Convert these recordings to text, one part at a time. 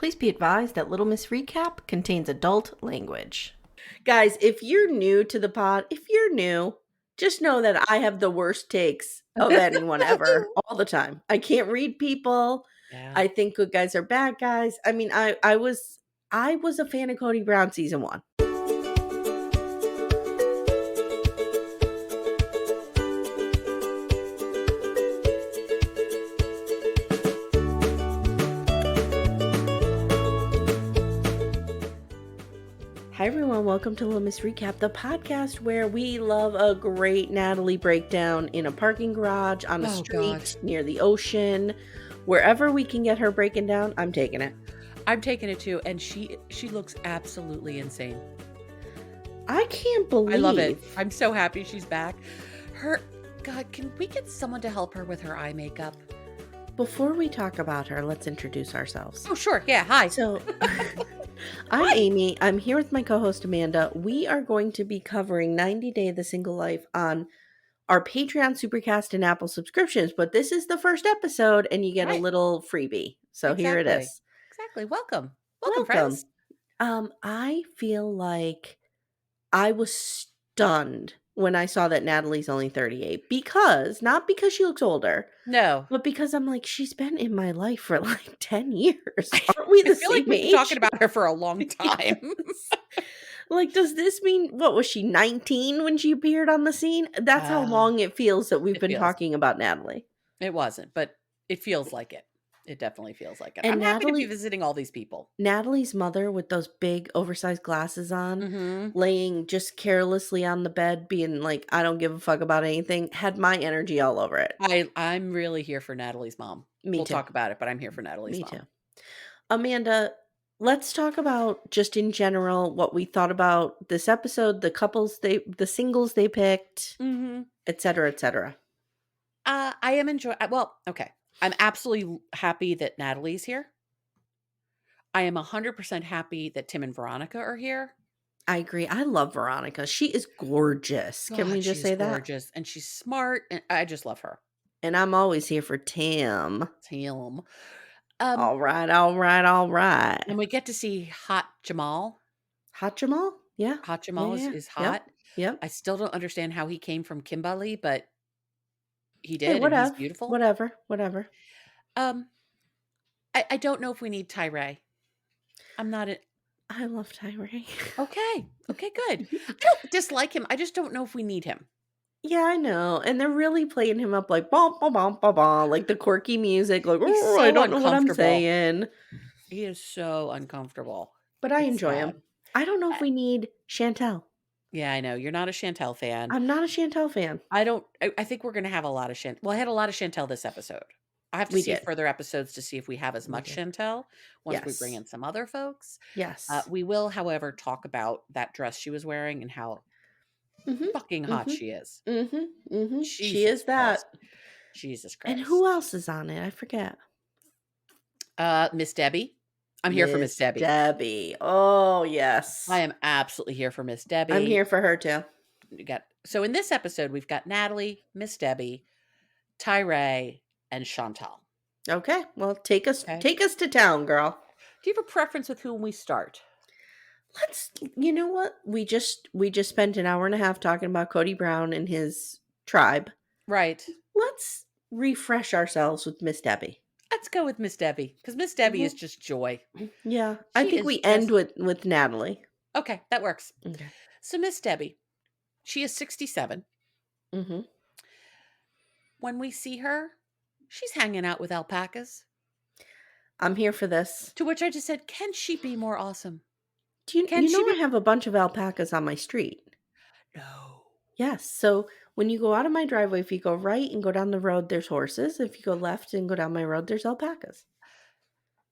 Please be advised that Little Miss Recap contains adult language. Guys, if you're new to the pod, just know that I have the worst takes of anyone ever, all the time. I can't read people. Yeah. I think good guys are bad guys. I mean, I was a fan of Cody Brown season 1. Hi everyone, welcome to Little Miss Recap, the podcast where we love a great Natalie breakdown in a parking garage, on a street, near the ocean. Wherever we can get her breaking down, I'm taking it. I'm taking it too, and she looks absolutely insane. I can't believe. I love it. I'm so happy she's back. God, can we get someone to help her with her eye makeup? Before we talk about her, let's introduce ourselves. Oh, sure. Yeah, hi. So, I'm Amy. I'm here with my co-host Amanda. We are going to be covering 90 Day the Single Life on our Patreon, Supercast, and Apple subscriptions. But this is the first episode, and you get a little freebie. So Here it is. Exactly. Welcome, friends. I feel like I was stunned when I saw that Natalie's only 38, not because she looks older. No. But because I'm like, she's been in my life for like 10 years. Aren't we the same like we've age? been talking about her for a long time. Like, does this mean, what was she, 19 when she appeared on the scene? That's how long it feels that we've been talking about Natalie. It wasn't, but it feels like it. It definitely feels like it. And I'm happy to be visiting all these people. Natalie's mother with those big oversized glasses on, laying just carelessly on the bed, being like, I don't give a fuck about anything, had my energy all over it. I'm really here for Natalie's mom. We'll talk about it, but I'm here for Natalie's mom. Me too. Amanda, let's talk about just in general what we thought about this episode, the singles they picked, et cetera, et cetera. I am enjoying. Well, okay. I'm absolutely happy that Natalie's here. I am 100% happy that Tim and Veronica are here. I agree. I love Veronica. She is gorgeous. Can we just say that? Gorgeous, and she's smart, and I just love her. And I'm always here for Tim. All right. And we get to see Hot Jamal. Hot Jamal? Yeah. Hot Jamal is hot. Yep. I still don't understand how he came from Kimberly, but he did. Hey, whatever. And he's beautiful. Whatever. I don't know if we need Tyray. I love Tyray. Okay, good. I don't dislike him. I just don't know if we need him. Yeah, I know. And they're really playing him up like bom, bom, bom, bom, bom, like the quirky music. Like, so I don't know what I'm saying. He is so uncomfortable. But I enjoy him. I don't know if we need Chantel. Yeah, I know. You're not a Chantel fan. I'm not a Chantel fan. I think we're going to have a lot of Chantel. Well, I had a lot of Chantel this episode. I have to see further episodes to see if we have as much Chantel once we bring in some other folks. Yes. We will, however, talk about that dress she was wearing and how fucking hot she is. She is that. Jesus Christ. And who else is on it? I forget. Miss Debbie. I'm here for Miss Debbie. Debbie. Oh, yes. I am absolutely here for Miss Debbie. I'm here for her too. So in this episode, we've got Natalie, Miss Debbie, Tyray, and Chantel. Okay. Well, take us to town, girl. Do you have a preference with whom we start? You know what? We just spent an hour and a half talking about Cody Brown and his tribe. Right. Let's refresh ourselves with Miss Debbie. Let's go with Miss Debbie, because Miss Debbie is just joy. Yeah. I think we end with Natalie. Okay, that works. Okay. So Miss Debbie, she is 67. When we see her, she's hanging out with alpacas. I'm here for this. To which I just said, can she be more awesome? I have a bunch of alpacas on my street. No. Yes. So when you go out of my driveway, if you go right and go down the road, there's horses. If you go left and go down my road, there's alpacas.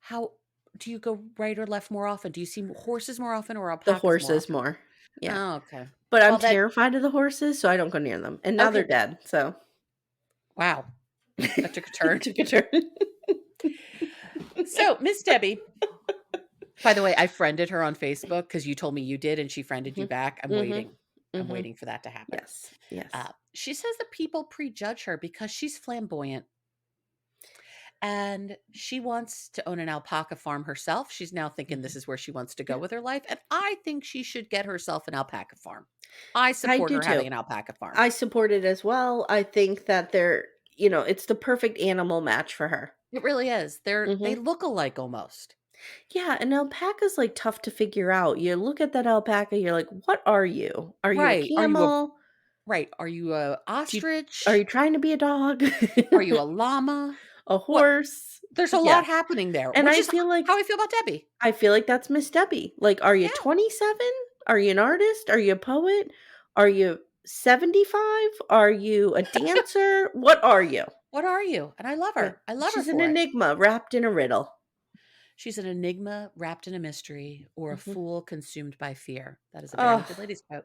How do you go right or left more often? Do you see horses more often or alpacas? The horses more. Yeah. Oh, okay. But I'm terrified of the horses, so I don't go near them. And now they're dead. So. Wow. That took a turn. Took a turn. So Miss Debbie. By the way, I friended her on Facebook because you told me you did, and she friended you back. I'm waiting. I'm waiting for that to happen. Yes. She says that people prejudge her because she's flamboyant. and she wants to own an alpaca farm herself. She's now thinking this Mhm. is where she wants to go Yeah, with her life, and I think she should get herself an alpaca farm. I I support do her too. having an alpaca farm. I support it as well. I think that it's the perfect animal match for her. It really is. They Mhm. look alike almost. Yeah, and alpaca's, like, tough to figure out. You look at that alpaca, you're like, "What are you? Are you a Right. camel? Are you a Do you Are ostrich? you trying to be a dog? Are you a llama? A What horse?" there's a Yeah, lot happening there, and which is how I feel about Debbie. I feel like that's Miss Debbie. Like, are you Yeah. 27? Are you an artist? Are you a poet? Are you 75? Are you a dancer? What are you? What are you? And I love Yeah. her. I love her She's an for it. enigma wrapped in a riddle. She's an enigma wrapped in a mystery or a Mhm. fool consumed by fear. That is a Bare Oh, Naked Ladies quote.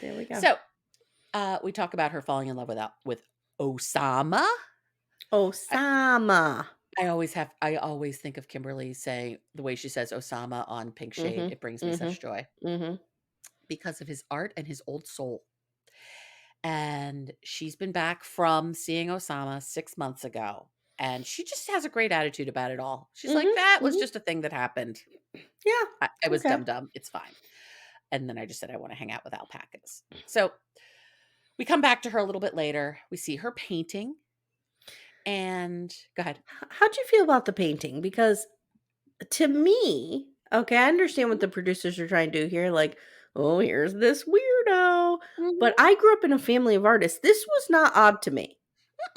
there we go. So, we talk about her falling in love with Osama. I, Osama. I always think of Kimberly saying the way she says Osama on Pink Shade. Mhm. It brings me Mhm. such joy Mhm. because of his art and his old soul. And she's been back from seeing Osama 6 months ago. And she just has a great attitude about it all. She's like, Mhm. that was Mhm. just a thing that happened. Yeah. I was Okay. dumb. It's fine. And then I just said, I want to hang out with alpacas. So we come back to her a little bit later. We see her painting. And go ahead. How'd you feel about the painting? Because to me, okay, I understand what the producers are trying to do here. Like, oh, here's this weirdo. But Mhm. I grew up in a family of artists. This was not odd to me.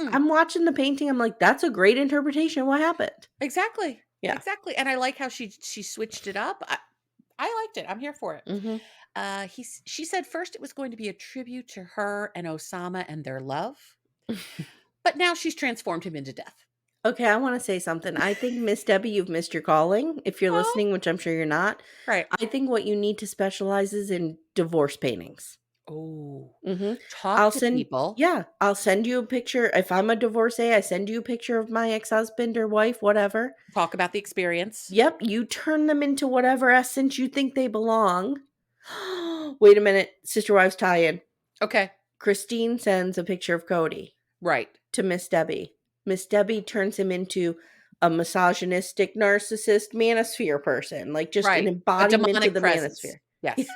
Mm-mm. I'm watching the painting. I'm like, that's a great interpretation of what happened. Exactly. Yeah. Exactly. And I like how she switched it up. I liked it. I'm here for it. Hmm. She said first it was going to be a tribute to her and Osama and their love, but now she's transformed him into death. Okay, I want to say something. I think, Miss Debbie, you've missed your calling. If you're Oh, listening, which I'm sure you're not, right. I think what you need to specialize is in divorce paintings. Oh, Mhm. talk to people. I'll send you a picture. If I'm a divorcee, I send you a picture of my ex-husband or wife, whatever. Talk about the experience. Yep, you turn them into whatever essence you think they belong. Wait a minute, sister wives tie-in. Okay. Christine sends a picture of Cody Right. to Miss Debbie. Miss Debbie turns him into a misogynistic, narcissist, manosphere person, like just an Right. A embodiment of demonic the presence. manosphere. Yes.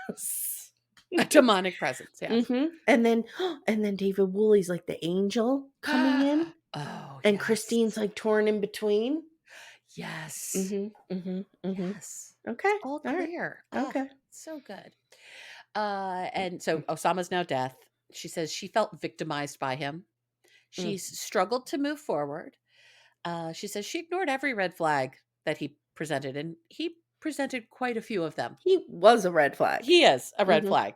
Yes. A demonic presence. Yes. Mhm, and then David Woolley's like the angel coming in, Oh, and yes. Christine's, like, torn in between. Yes. Mhm, mhm, mhm. Yes. It's Okay, all alright, clear. Oh, okay. so good. And so Osama's now death. She says she felt victimized by him. Mm. She's struggled to move forward. She says she ignored every red flag that he presented, and he presented quite a few of them. He was a red flag. He is a red Mhm. flag.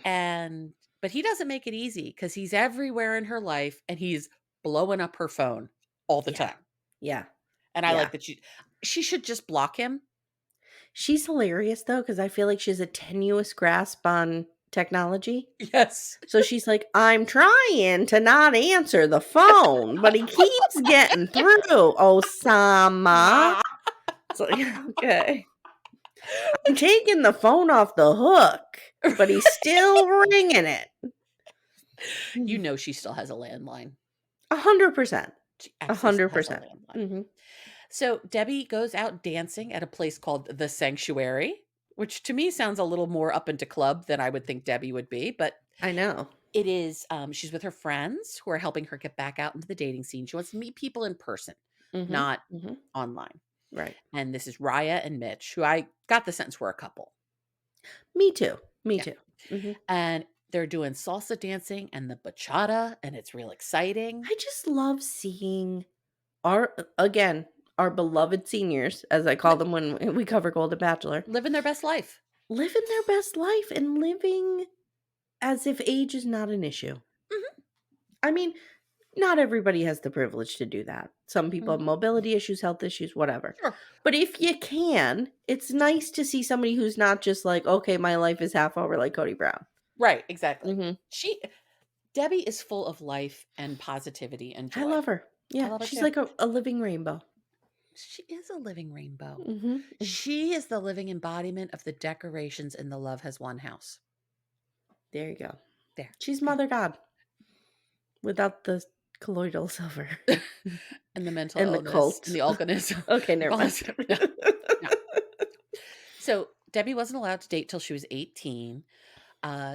And but he doesn't make it easy because he's everywhere in her life and he's blowing up her phone all the Yeah, time. yeah, And I yeah. like that she should just block him. She's hilarious, though, because I feel like she has a tenuous grasp on technology. Yes. So she's like, "I'm trying to not answer the phone, but he keeps getting through, Osama." It's like, "Okay. I'm taking the phone off the hook, but he's still ringing it." You know she still has a landline. 100%. She actually still has a 100%. landline. Mhm. So Debbie goes out dancing at a place called The Sanctuary, which to me sounds a little more up into club than I would think Debbie would be, but I know. it is she's with her friends who are helping her get back out into the dating scene. She wants to meet people in person, Mhm. not Mhm. online. Right. And this is Raya and Mitch, who I got the sense were a couple. Me too. Me Yeah. too. Mhm. And they're doing salsa dancing and the bachata, and it's real exciting. I just love seeing our beloved seniors, as I call Li- them when we cover Golden Bachelor, living their best life. living their best life and living as if age is not an issue. Hmm. I mean, not everybody has the privilege to do that. Some people have Hmm. mobility issues, health issues, whatever. Sure. But if you can, it's nice to see somebody who's not just like, okay, my life is half over like Cody Brown. Right, exactly. Hmm. Debbie is full of life and positivity and I joy. love her. I Yeah, love her she's too. like a living rainbow. She is a living rainbow. Hmm. She is the living embodiment of the decorations in the Love Has One house. There you go. There. She's Okay. Mother God without the Colloidal silver. And the mental And the illness and cult. the alcoholism. Okay, never mind. No, no. So Debbie wasn't allowed to date till she was 18.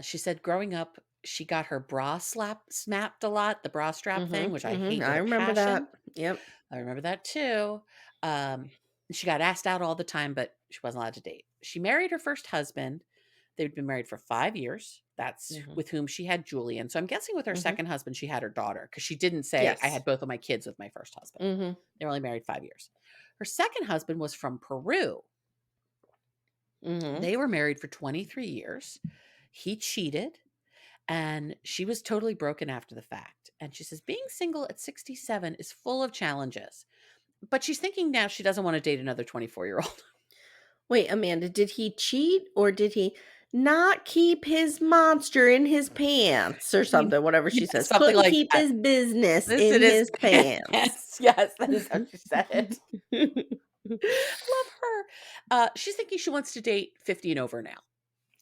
She said growing up, she got her bra snapped a lot, the bra strap thing, which I hate I with a remember that. passion. Yep. I remember that too. Um, she got asked out all the time, but she wasn't allowed to date. She married her first husband. They'd been married for 5 years. That's Mhm. with whom she had Julian. So I'm guessing with her Mhm. second husband, she had her daughter because she didn't say, I Yes. had both of my kids with my first husband. Mhm. They were only married 5 years. Her second husband was from Peru. Mhm. They were married for 23 years. He cheated and she was totally broken after the fact. And she says, being single at 67 is full of challenges. But she's thinking now she doesn't want to date another 24-year-old. Wait, Amanda, did he cheat or did he not keep his monster in his pants or something? Whatever she says. Something Couldn't like keep that. his business This in it is. his pants. Yes, that is how she said it. Love her. She's thinking she wants to date 50 and over now,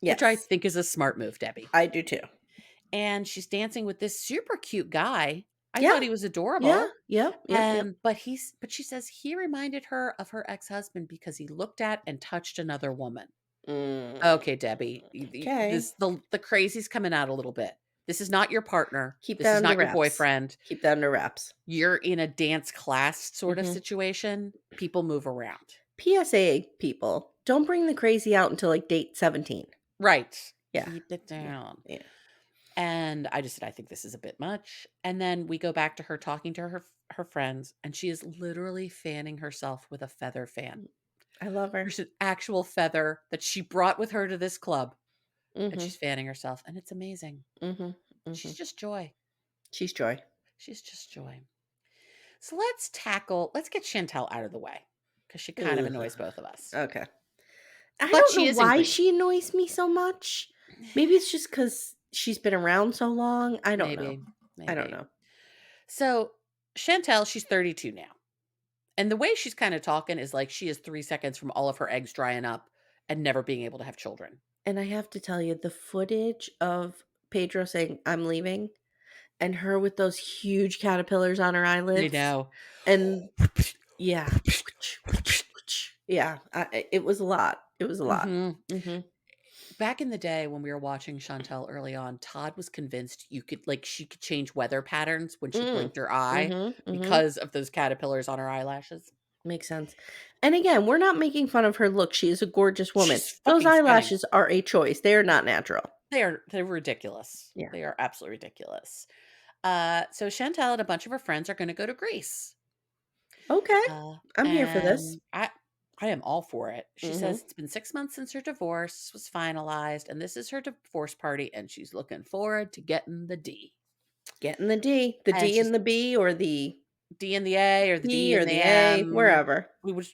which I Yes, think is a smart move, Debbie. I do too. And she's dancing with this super cute guy. I Yeah. thought he was Yeah. adorable. Yep. But she says he reminded her of her ex-husband because he looked at and touched another woman. Mm, Okay, Debbie, okay. the crazy's coming out a little bit. This is not your partner. Keep This that is under not your wraps. boyfriend. Keep that under wraps. You're in a dance class sort of Mhm. situation. People move around. PSA people, don't bring the crazy out until like date 17. Right. Yeah. Keep it Yeah. down. Yeah. And I just said, I think this is a bit much. And then we go back to her talking to her friends, and she is literally fanning herself with a feather fan. I love her. There's an actual feather that she brought with her to this club, and Mhm. she's fanning herself, and it's amazing. Mhm. She's Mhm. just joy. She's joy. She's just joy. So let's get Chantel out of the way because she kind of Ugh. annoys both of us. Okay. I But don't she know is in why grief. she annoys me so much. Maybe it's just because she's been around so long. I don't know. Maybe, I don't maybe. know. So Chantel, she's 32 now. And the way she's kind of talking is like she is 3 seconds from all of her eggs drying up and never being able to have children. And I have to tell you, the footage of Pedro saying, I'm leaving, and her with those huge caterpillars on her I eyelids. know. And yeah. Yeah. It was a lot. It was a lot. Mhm. Hmm. Back in the day when we were watching Chantel early on, Todd was convinced she could change weather patterns when she Mm. blinked her eye Hmm. because of those caterpillars on her eyelashes. Makes sense. And again, we're not making fun of her look. She is a gorgeous woman. She's Those fucking stunning. eyelashes are a choice. They are not natural. They're ridiculous. Yeah. They are absolutely ridiculous. So Chantel and a bunch of her friends are going to go to Greece. Okay. I'm here for this. And I am all for it. She Hmm. says it's been 6 months since her divorce was finalized, and this is her divorce party, and she's looking forward to getting the D. Getting the D. The And D and she's the B or the D and the A or the P D or and the the A, M. wherever. We would,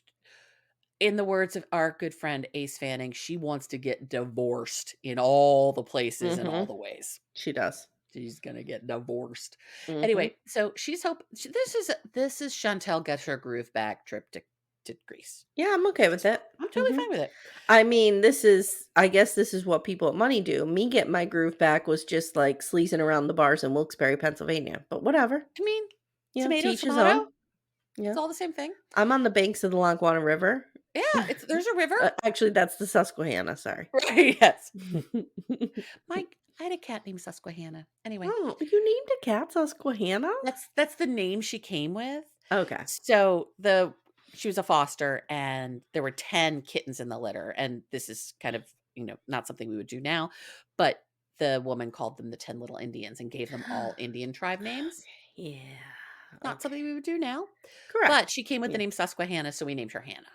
in the words of our good friend Ace Fanning, she wants to get divorced in all the places and Hmm. all the ways. She does. She's gonna get divorced. Hmm. Anyway, so she's hope this is Chantel gets her groove back trip to Greece. Yeah, I'm okay with it. I'm totally Hmm. fine with it. I mean, I guess this is what people at Money do. Me getting my groove back was just like sleazing around the bars in Wilkes-Barre, Pennsylvania. But whatever. I mean, tomato, Teach his tomato. own. Yeah. It's all the same thing. I'm on the banks of the Lackawanna River. Yeah, there's a river. Actually, that's the Susquehanna, sorry. Right, yes. Mike, I had a cat named Susquehanna. Anyway, Oh, you named a cat Susquehanna? that's the name she came with. Okay. So she was a foster and there were 10 kittens in the litter. And this is kind of, not something we would do now, but the woman called them the 10 little Indians and gave them all Indian tribe names. Yeah. Not Okay. something we would do now. Correct. But she came with Yeah. the name Susquehanna, so we named her Hannah.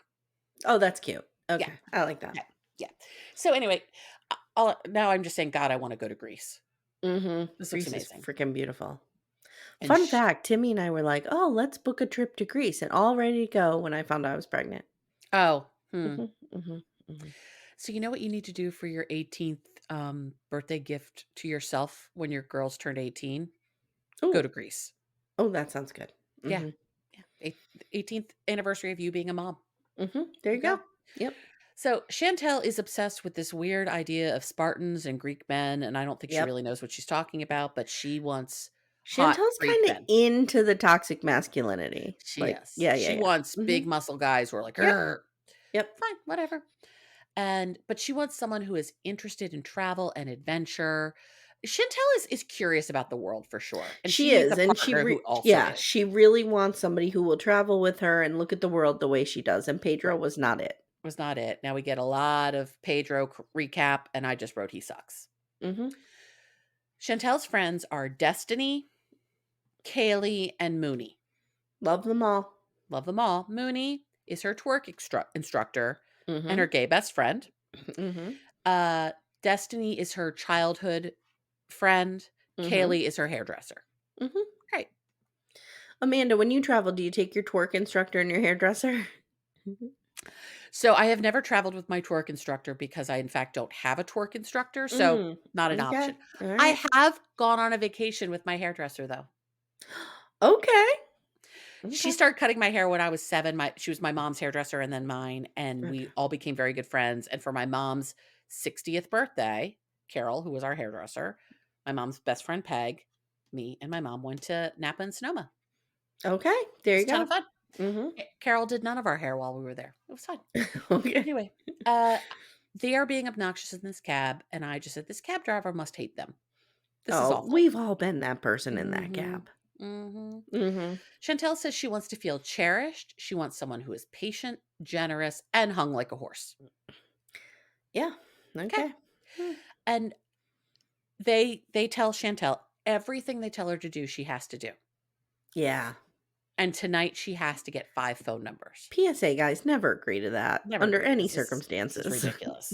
Oh, that's cute. Okay. Yeah. I like that. Yeah. Yeah. So anyway, now I'm just saying, God, I want to go to Greece. Mm-hmm. This looks Greece is amazing. freaking beautiful. And Fun fact, Timmy and I were like, oh, let's book a trip to Greece and all ready to go when I found out I was pregnant. oh, Mm-hmm. Mm-hmm. Mm-hmm. So you know what you need to do for your 18th birthday gift to yourself when your girls turned 18? Go to Oh, Greece. oh, that sounds good. Yeah. Mm-hmm. Yeah. 18th anniversary of you being a mom. Mm-hmm. There you go. Yep. So Chantel is obsessed with this weird idea of Spartans and Greek men, and I don't think she Yep. really knows what she's talking about, but she wants hot Chantel's freak kind of then. into the toxic masculinity. She Like, is. yeah, yeah, She yeah. wants Mhm. big muscle guys who are like, Yep. "Grr." Yep. Fine, whatever. But she wants someone who is interested in travel and adventure. Chantel is curious about the world for sure, and she She needs a is, and partner who also yeah, is. she really wants somebody who will travel with her and look at the world the way she does, and Pedro Right. was not it. Was not it. Now we get a lot of Pedro recap, and I just wrote he sucks. Mhm. Chantel's friends are Destiny, Kaylee, and Mooney. Love them all. Love them all. Mooney is her twerk instructor and her Mhm. gay best friend. Mhm. Uh, Destiny is her childhood friend. Mhm. Kaylee is her hairdresser. Mhm. Great. Amanda, when you travel, do you take your twerk instructor and your hairdresser? Mhm. So I have never traveled with my twerk instructor because I, in fact, don't have a twerk instructor. So Mm. not an Okay. option. I Alright. have gone on a vacation with my hairdresser, though. Okay. She Okay. started cutting my hair when I was 7. She was my mom's hairdresser and then mine, and Okay. we all became very good friends. And for my mom's 60th birthday, Carol, who was our hairdresser, my mom's best friend Peg, me and my mom went to Napa and Sonoma. Okay. It There was you a ton of go. fun. Mhm. Carol did none of our hair while we were there. It was fun. Okay. Anyway, uh, they are being obnoxious in this cab, and I just said, "This cab driver must hate them. This is Oh, awful." we've all been that person in that Mhm. cab. Mhm. Mhm. Chantel says she wants to feel cherished. She wants someone who is patient, generous, and hung like a horse. Yeah. Okay. Okay. Hmm. And they tell Chantel everything they tell her to do, she has to do. Yeah. And tonight she has to get 5 phone numbers. PSA, guys, never agree to that Never under agree. any This is circumstances. ridiculous.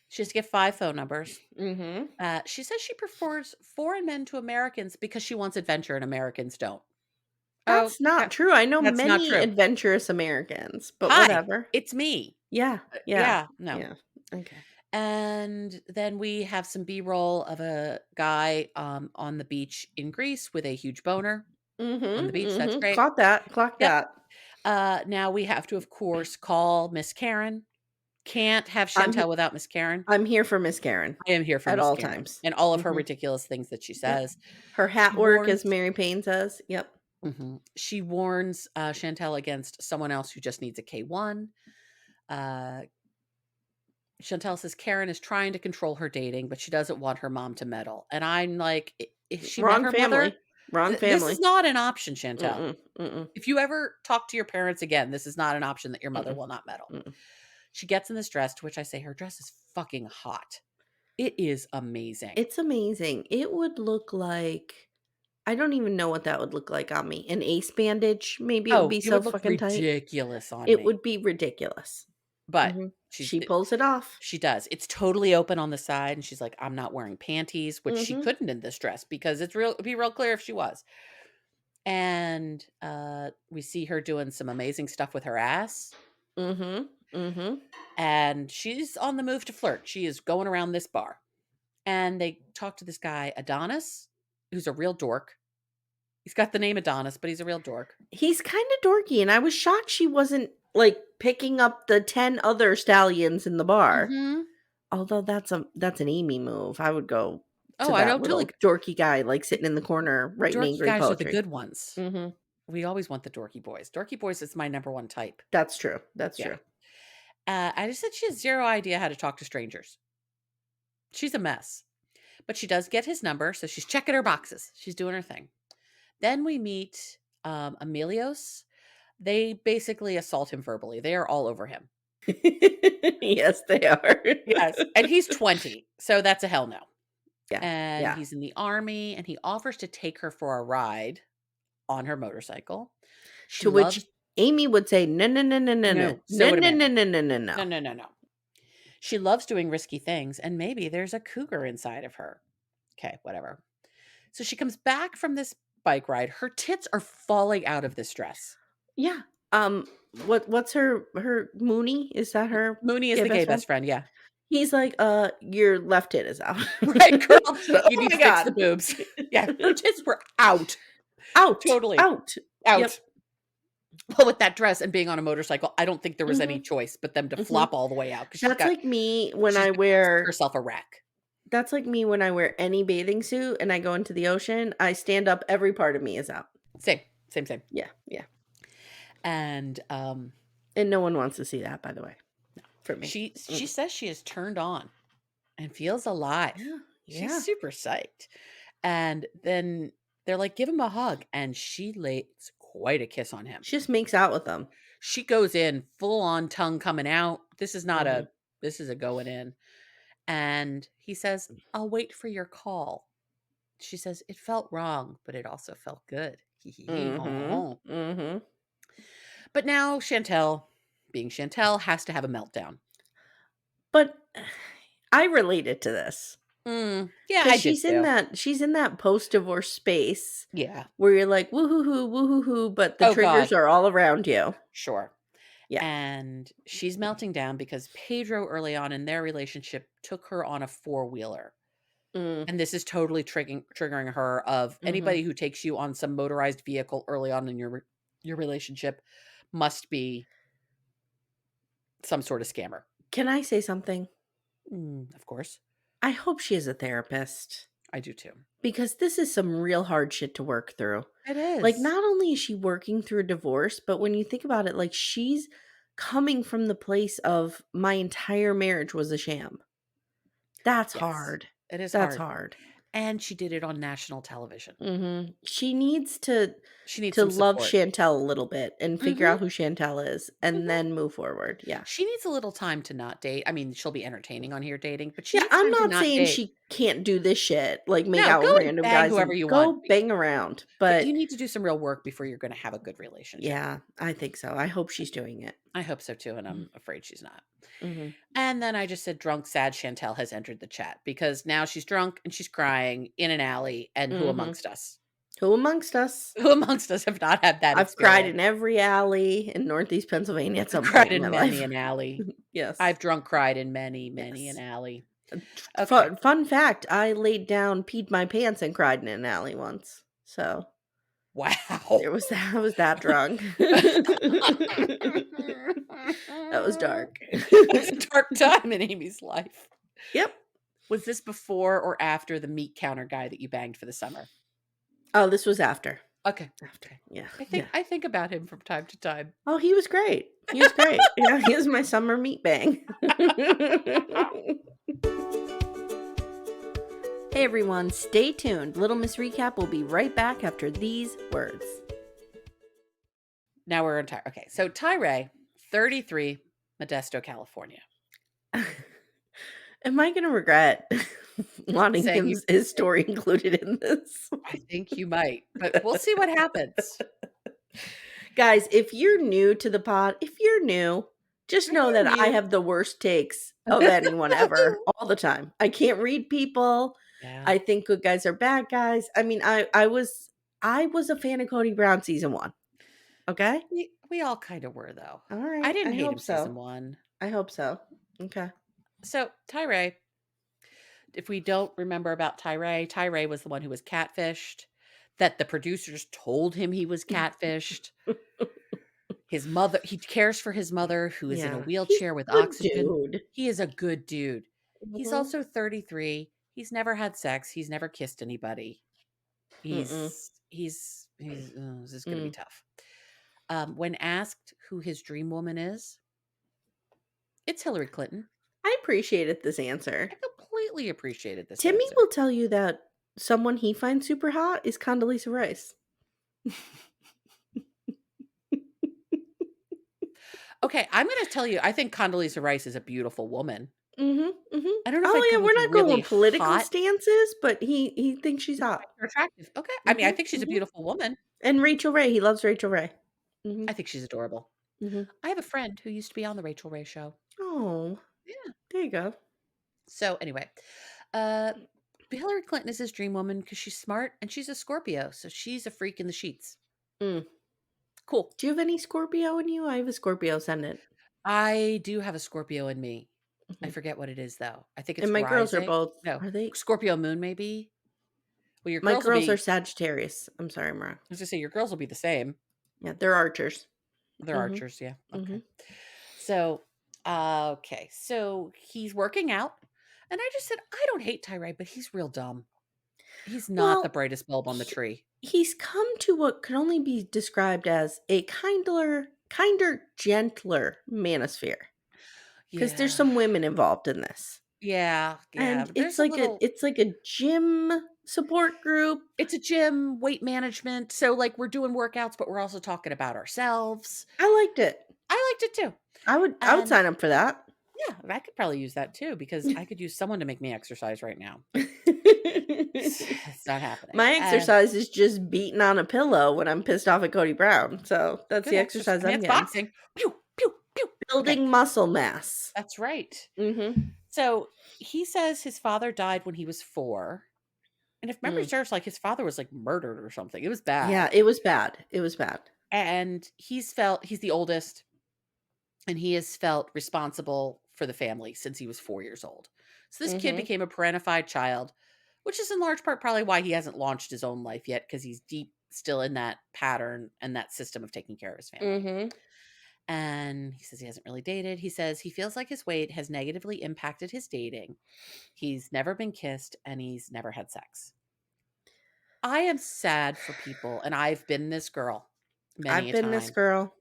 She has to get 5 phone numbers. Mhm. She says she prefers foreign men to Americans because she wants adventure and Americans don't. Oh, That's not true. I know that's not many true. adventurous Americans, but Hi, whatever. it's me. Yeah. Yeah. Yeah, no. Yeah. Okay. And then we have some B-roll of a guy on the beach in Greece with a huge boner on the Mhm. beach. That's Mhm. great. Clock that. Clock Yep. that. Now we have to, of course, call Miss Karen. Can't have I'm Chantel without Miss Karen. I'm here for Miss Karen I am here for at Miss all Karen times. and all of her Mhm. ridiculous things that she Yep. says. Her hat She work, as warns Mary Payne says. Yep. She warns Chantel against someone else who just needs a K1. Uh, Chantel says Karen is trying to control her dating, but she doesn't want her mom to meddle. And I'm like, if she met Wrong her mother, family. Wrong this is family. not an option, Chantel. Mm-mm. Mm-mm. If you ever talk to your parents again, this is not an option that your mother Mm-mm. will not meddle. Mm-mm. She gets in this dress, to which I say, her dress is fucking hot. It is amazing. It's amazing. It would look like I don't even know what that would look like on me. An ace bandage, maybe it would Oh, be it so would look fucking tight. ridiculous on It me. would be ridiculous. But Mhm. she's She pulls it off. she does. It's totally open on the side, and she's like, "I'm not wearing panties," which she Mhm. couldn't in this dress because it'd be real clear if she was. And we see her doing some amazing stuff with her ass, Mhm. Mhm. and she's on the move to flirt. She is going around this bar, and they talk to this guy Adonis, who's a real dork. He's got the name Adonis, but he's a real dork. He's kind of dorky, and I was shocked she wasn't like picking up the 10 other stallions in the bar. Mhm. Although that's an Amy move. I would go to Oh, I that know, totally. little dorky guy like sitting in the corner The writing dorky angry guys are the poetry. good ones. Mhm. We always want the dorky boys. Dorky boys is my number one type. That's true. That's Yeah. true. I just said she has zero idea how to talk to strangers. She's a mess. But she does get his number, so she's checking her boxes. She's doing her thing. Then we meet Emilios. They basically assault him verbally. They are all over him. Yes, they are. Yes. And he's 20, so that's a hell no. Yeah. And Yeah. he's in the army, and he offers to take her for a ride on her motorcycle. She To which loves Amy would say, "No, no, no, no, no, no, no. so No, would no, no, Amanda. no, no, no, No, no." no, no, no. She loves doing risky things, and maybe there's a cougar inside of her. Okay, whatever. So she comes back from this bike ride. Her tits are falling out of this dress. Yeah. Um, what's her Mooney? Is that her Mooney is gay the gay best friend? best friend, yeah. He's like, your left tit is out." Right, girl, Oh you need my to fix the god. boobs. Yeah, her tits were out. Out. Totally Out. Yep. out. But with that dress and being on a motorcycle, I don't think there was any Mhm. choice but them to Mhm. flop all the way out because That's like me when she's I gonna consider wear herself a wreck. That's like me when I wear any bathing suit and I go into the ocean, I stand up, every part of me is out. Same, same, same. Yeah, yeah. And And no one wants to see that, by the way, for me. she says she is turned on and feels alive. Yeah, She's yeah. super psyched. And then they're like, give him a hug. And she lays quite a kiss on him. She just makes out with them. She goes in full on tongue coming out. This is not Mhm. this is a going in. And he says, I'll wait for your call. She says, it felt wrong, but it also felt good. Hee hee hee. Mhm. Honk. Mhm. But now Chantel, being Chantel, has to have a meltdown. But I related to this Yeah, because I did too. she's in that post-divorce space Yeah. where you're like, woo-hoo-hoo, woo-hoo-hoo, but the Oh, God. triggers are all around you. Sure. Yeah. And she's melting down because Pedro early on in their relationship took her on a four-wheeler. Mm, And this is totally triggering her of mhm. anybody who takes you on some motorized vehicle early on in your relationship must be some sort of scammer. Can I say something? Of course. I hope she is a therapist I do too. because this is some real hard shit to work through. It Like, is. not only is she working through a divorce, but when you think about it, like, she's coming from the place of my entire marriage was a sham. That's Yes. hard. It is That's hard. hard. And she did it on national television. She needs to She needs to some love support. Chantel a little bit and figure Mhm. out who Chantel is and Mhm. then move forward. Yeah. She needs a little time to not date. I mean, she'll be entertaining on here dating, but she Yeah, needs I'm time to not not saying date. she can't do this shit, like make No, out go with and random bang guys whoever and you want, go bang around, but you but need to do some real work before you're gonna have a good relationship. yeah, I think so. I hope she's doing it. I hope so too, and Mm, I'm afraid she's not. mhm. And then I just said drunk, sad Chantel has entered the chat because now she's drunk and she's crying in an alley, and who Mhm. amongst us? Who amongst us? Who amongst us have not had that I've cried experience? in every alley in Northeast Pennsylvania at I've some cried point in my in many life. an alley. Yes. I've drunk cried in many, many an Yes. alley. Uh, Okay. fun fact, I laid down, peed my pants, and cried in an alley once. So, Wow. there was that I was that drunk. That was dark. That's a dark time in Amy's life. Yep. Was this before or after the meat counter guy that you banged for the summer? Oh, this was after. Okay. After. Okay. Yeah, I yeah. think about him from time to time. Oh, he was great. He was great. Yeah, he was my summer meat bang. Hey everyone, stay tuned. Little Miss Recap will be right back after these words. Now we're on Tyray. Okay, so Tyray, 33, Modesto, California. Am I gonna regret wanting Saying you his story included in this? I think you might, but we'll see what happens. Guys, if you're new to the pod, if you're new, just know You're that I new. have the worst takes of anyone ever all the time. I can't read people. Yeah. I think good guys are bad guys. I mean, I was a fan of Cody Brown season 1. Okay? We all kind of were though. All I right. didn't I hate hope him so. season 1. I hope so. Okay. So, Tyray, if we don't remember about Tyray, Tyray was the one who was catfished, that the producers told him he was catfished. His mother, he cares for his mother who is in a Yeah. He's wheelchair with a good oxygen. dude. He is a good dude. He's Mhm. also 33. He's never had sex. He's never kissed anybody. Mm-mm. This is going to be Mm. tough. When asked who his dream woman is, it's Hillary Clinton. I appreciated this answer. I completely appreciated this Timmy answer. will tell you that someone he finds super hot is Condoleezza Rice. Okay, I'm going to tell you, I think Condoleezza Rice is a beautiful woman. Mhm, mhm. I don't know if Oh, I'd yeah, go we're with not really going political hot. stances, but he thinks she's hot. They're attractive. Okay. I mean, I Mhm, think she's a mhm. beautiful woman. And Rachel Ray, he loves Rachel Ray. I Mhm, think she's adorable. mhm. I have a friend who used to be on the Rachel Ray show. Oh, Yeah. there you go. So anyway, uh, Hillary Clinton is his dream woman because she's smart and she's a Scorpio, so she's a freak in the sheets. Mm. Cool. Do you have any Scorpio in you? I have a Scorpio ascendant. I do have a Scorpio in me. I Mhm. forget what it is though. I think And it's my girls are rising. both No, are they Scorpio moon maybe. Well, your my girls will girls are be. Sagittarius. I'm sorry, I'm wrong. I was gonna say your girls will be the same. Yeah, they're archers. They're Mhm, archers, yeah. Okay. mhm. So, okay. So he's working out And I just said, "I don't hate Tyray, but he's real dumb. He's not the Well, brightest bulb on the he tree." he's come to what can only be described as a kinder, gentler manosphere, because there's Yeah. some women involved in this. Yeah, yeah, And but there's a little it's like a gym support group. it's a gym, weight management, so, like, we're doing workouts, but we're also talking about ourselves. I liked it. I liked it too, I would and sign up for that. yeah, I could probably use that too because I could use someone to make me exercise right now. It's not happening, My and exercise is just beating on a pillow when I'm pissed off at Cody Brown, so that's good the exercise. exercise I mean, I'm it's getting. boxing. Pew, pew, pew. Okay, Building muscle mass. that's right. Mhm. So, he says his father died when he was 4, and if memory Mm. serves, like, his father was, like, murdered or something. It was Yeah, bad, it was bad. It was bad. and he's the oldest, and he has felt responsible for the family since he was 4 years old. So this kid Mhm. became a parentified child, which is in large part probably why he hasn't launched his own life yet because he's deep still in that pattern and that system of taking care of his family. Mhm. And he says he hasn't really dated. He says he feels like his weight has negatively impacted his dating. He's never been kissed and he's never had sex. I am sad for people, and I've been this girl many I've a been this time. girl.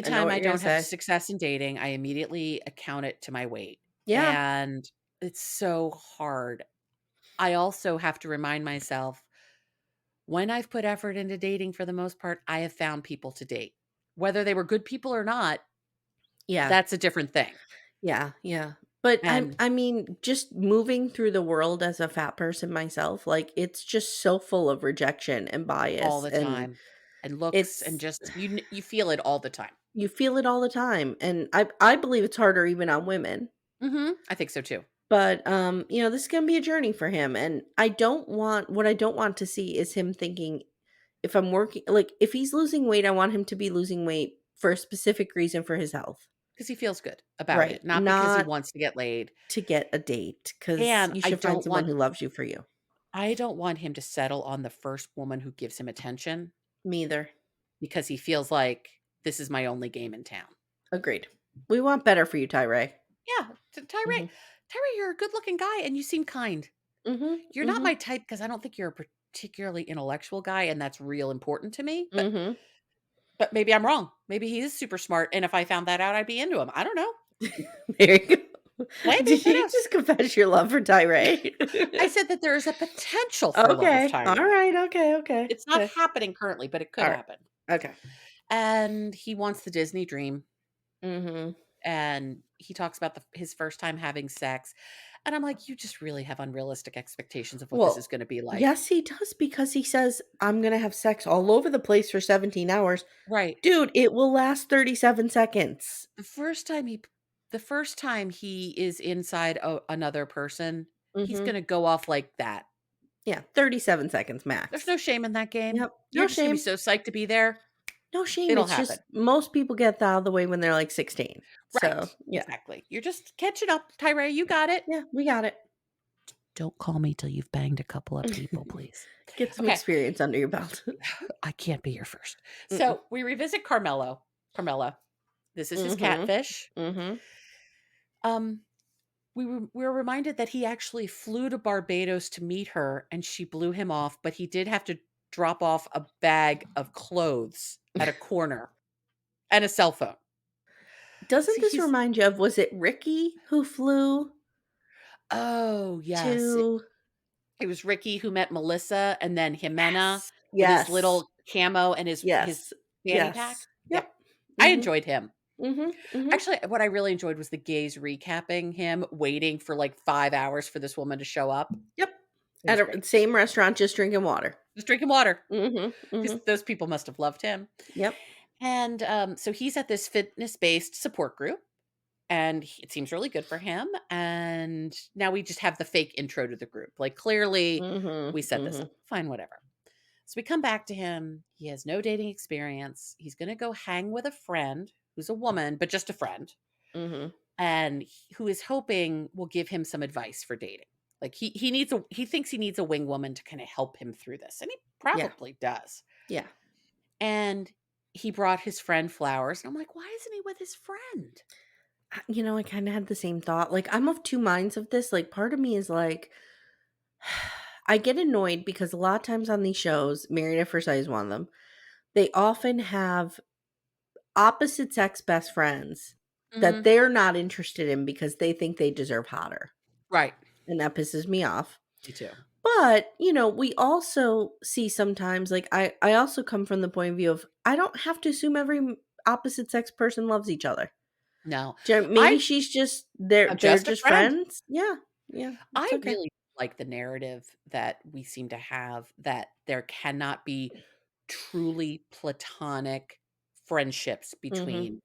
I know Anytime what I you're gonna don't have say. success in dating, I immediately account it to my weight, Yeah. and it's so hard. I also have to remind myself, when I've put effort into dating, for the most part, I have found people to date. Whether they were good people or not, Yeah. that's a different thing, Yeah, yeah. But and I mean, just moving through the world as a fat person myself, like, it's just so full of rejection and all bias, the and time, and looks, and it's just you feel it all the time. you feel it all the time, and I believe it's harder even on women. Mhm, I think so too. But, this is gonna be a journey for him, and I don't want to see is him thinking, if I'm working like, if he's losing weight, I want him to be losing weight for a specific reason for his health. 'Cause he feels good about Right, it, not because he not wants to get laid, to get a date, because and you should find someone who loves you for you. I don't want him to settle on the first woman who gives him attention Me either. because he feels like, "This is my only game in town." Agreed. We want better for you, Tyray. Yeah, Mhm. Tyray, you're a good-looking guy and you seem kind. Mhm. You're not Mhm. my type because I don't think you're a particularly intellectual guy, and that's real important to me, Mhm. but maybe I'm wrong. Maybe he is super smart, and if I found that out, I'd be into him. I don't know. There you go. Maybe, Did who you knows? just confess your love for Tyray? I said that there is a potential for love with Okay. Tyray. Alright, okay, okay, It's not okay. happening currently, but it could Alright. happen. Okay. And he wants the Disney dream, Mhm. and he talks about his first time having sex, and I'm like, "You just really have unrealistic expectations of what this is Well, gonna be like." yes, he does, because he says, "I'm gonna have sex all over the place for 17 hours." Right. Dude, it will last 37 seconds. The first time he the first time he is inside another person, he's Mhm. gonna go off like that. Yeah, 37 seconds There's max. no shame in that game. Yep. You're No just gonna be shame. so psyched to be there, No shame, it'll it's happen. just most people get that out of the way when they're, like, 16. So, Right. yeah. Exactly. You're just catching up, Tyray, you got it. Yeah, we got it. Don't call me till you've banged a couple of people, please. Get some Okay. experience under your belt. I can't be your first. Mm-mm. So we revisit Carmelo. Carmela. This is his Mhm. catfish. Mhm. Um, we were reminded that he actually flew to Barbados to meet her, and she blew him off, but he did have to drop off a bag of clothes at a corner and a cell phone. Doesn't See, this he's remind you of, was it Ricky who flew oh yes, to it was Ricky who met Melissa, and then Jimena Yes. with his Yes. little camo and his Yes. fanny pack. Yes. Yep, Yep. I Mhm. enjoyed him. Mhm. Mhm. Actually, what I really enjoyed was the gays recapping him waiting for, like, 5 hours for this woman to show up. Yep. It At was a great. same restaurant, just drinking water. Just drinking water Mhm. because Mhm. those people must have loved him. Yep. And, so he's at this fitness-based support group, and it seems really good for him, and now we just have the fake intro to the group. Like, clearly, Mhm. we set this up. Mhm. Fine, whatever. So we come back to him. He has no dating experience. He's gonna go hang with a friend who's a woman, but just a friend, Mhm. and who is hoping will give him some advice for dating. Like he thinks he needs a wing woman to kind of help him through this, and he Yeah. probably does. Yeah. And he brought his friend flowers, and I'm like, why isn't he with his friend? I kinda had the same thought, like, I'm of 2 minds of this, like, part of me is like, I get annoyed because a lot of times on these shows, Married at First Sight is one of them, they often have opposite sex best friends that Mhm. they're not interested in because they think they deserve hotter, Right. and that pisses me off. Me too. But, we also see sometimes, like, I also come from the point of view of I don't have to assume every opposite sex person loves each other. No. Maybe I she's just they're just a just friend. friends. Yeah, yeah, it's I okay. really like the narrative that we seem to have that there cannot be truly platonic friendships Mhm. between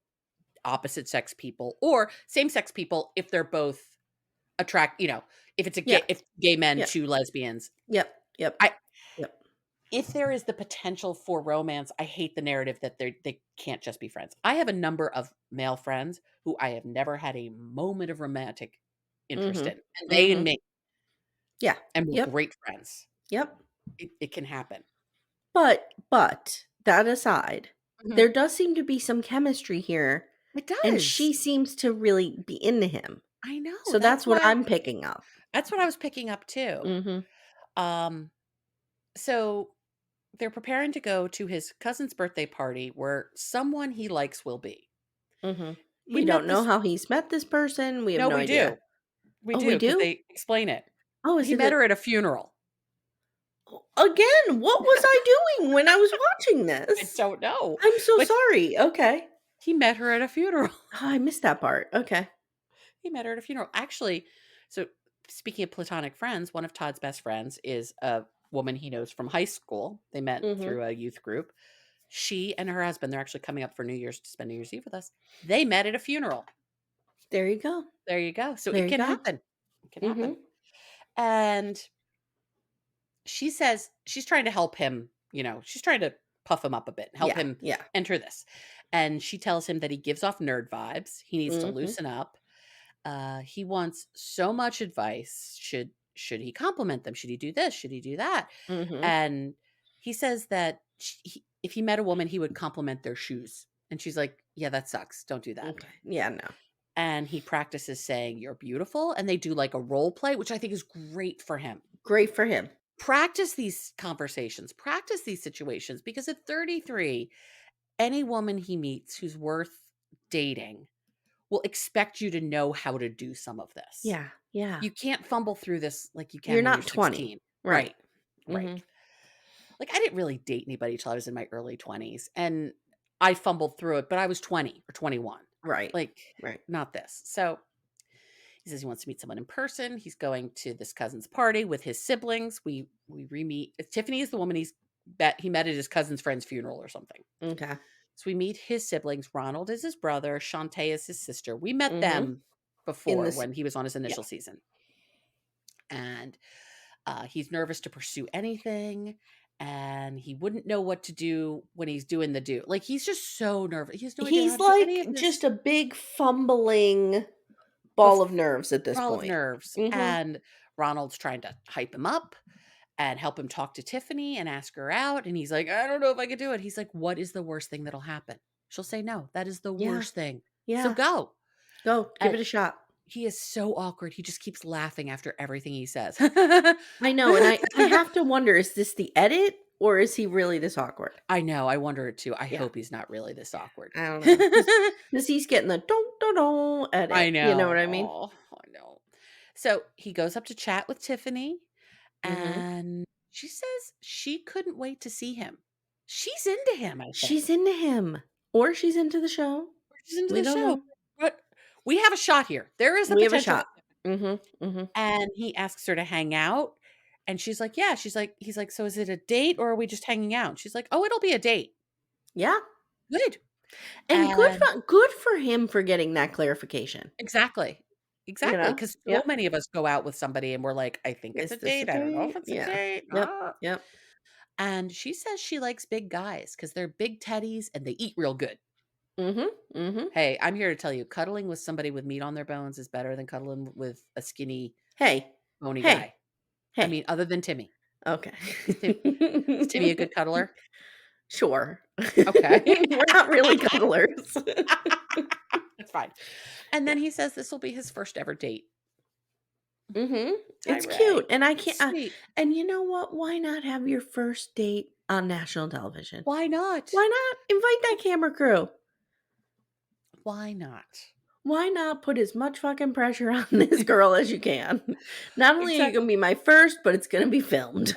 opposite sex people or same sex people if they're both if it's a Yeah, gay men, yeah, 2 lesbians. yep, yep, I yep. If there is the potential for romance, I hate the narrative that they can't just be friends. I have a number of male friends who I have never had a moment of romantic interest Mhm, in, and they and mhm. me, Yeah, and we're yep, great friends. yep. It can happen. But that aside, Mhm. there does seem to be some chemistry here, It and does. she seems to really be into him. I know, So that's what I'm picking up. that's what I was picking up too. Mhm, Um, so they're preparing to go to his cousin's birthday party where someone he likes will be. mhm. He We don't met know this how he's met this person, we have No, no we idea. do. We Oh, we do because do? they explain it. Oh, is He it met a her at a funeral. again, what was I doing when I was watching I this? don't know, I'm so but sorry, okay. he met her at a funeral. Oh, I missed that part, okay. He met her at a funeral. Actually, so speaking of platonic friends, one of Todd's best friends is a woman he knows from high school. They met Mhm. through a youth group. She and her husband, they're actually coming up for New Year's to spend New Year's Eve with us. They met at a funeral. There you go. There you go. So There it you can go. happen. It can happen. Mhm. And she says she's trying to help him, she's trying to puff him up a bit, help Yeah, him yeah. enter this. And she tells him that he gives off nerd vibes. He needs to Mhm, loosen up. He wants so much advice. Should he compliment them? Should he do this? Should he do that? mhm. And he says that if he met a woman, he would compliment their shoes. And she's like, "Yeah, that sucks. Don't do that." Okay. Yeah, no. And he practices saying, "You're beautiful." And they do like a role play, which I think is great for him. Great for him. Practice these conversations, practice these situations because at 33, any woman he meets who's worth dating will expect you to know how to do some of this. Yeah, yeah. You can't fumble through this like you You're can when you're not 20. 16. Right. Right. Right. Mhm. Like I didn't really date anybody till I was in my early 20s and I fumbled through it, but I was 20 or 21. Right. Like Right. not this. So he says he wants to meet someone in person. He's going to this cousin's party with his siblings. We re-meet. Tiffany is the woman he met at his cousin's friend's funeral or something. Okay. So we meet his siblings. Ronald is his brother. Shantae is his sister. We met Mhm. them In before this when he was on his Yeah. initial season. And he's nervous to pursue anything. And he wouldn't know what to do when he's doing the do. Like he's just so nervous. He has no idea how He's to do any of like just this a big fumbling ball of bef- nerves at this ball of point. nerves. Mhm. And Ronald's trying to hype him up and help him talk to Tiffany and ask her out. And he's like, I don't know if I could do it. He's like, what is the worst thing that'll happen? She'll say no. That is the Yeah. worst thing. So Yeah. go. Go, give And it a shot. he is so awkward. He just keeps laughing after everything he sasays. I know, and I have to wonder, is this the edit or is he really this awkward? I know. I wonder it too. I Yeah. hope he's not really this awkward. I don't know, because he's getting the don't don't I edit, you know what know. I mean? Oh, I know. So he goes up to chat with Tiffany, Mhm. and she says she couldn't wait to see him. She's into him, I think. She's into him, or she's into the show. She's into We the don't show. know. But we have a shot here. There is a We have a potential that shot. Mhm, mhm. and he asks her to hang out, and she's like, "Yeah." He's like, "So is it a date or are we just hanging out?" She's like, "Oh, it'll be a date." Yeah, Good. and And good for him for getting that clarification, exactly. you Exactly. know? Because so Yep. many of us go out with somebody and we're like, "I think it's a Is this a date. I don't know if date? it's a Yeah. date." Yep, yep. And she says she likes big guys because 'cause they're big teddies and they eat real good. Mhm, mhm. Hey, I'm here to tell you, cuddling with somebody with meat on their bones is better than cuddling with a skinny, Hey. bony Hey. guy. I Hey. mean, other than Timmy. Okay. Is Timmy a good cuddler? Sure. Okay. We're not really cuddlers. It's fine. And Yeah. then he says this will be his first ever date. It's Tyray. cute, and I It's can't sweet. and you know what? Why not have your first date on national television? Why not? Why not invite that camera crew? Why not? Why not put as much fucking pressure on this girl as you can? Not only are you gonna Exactly. be my first, but it's gonna be filmed.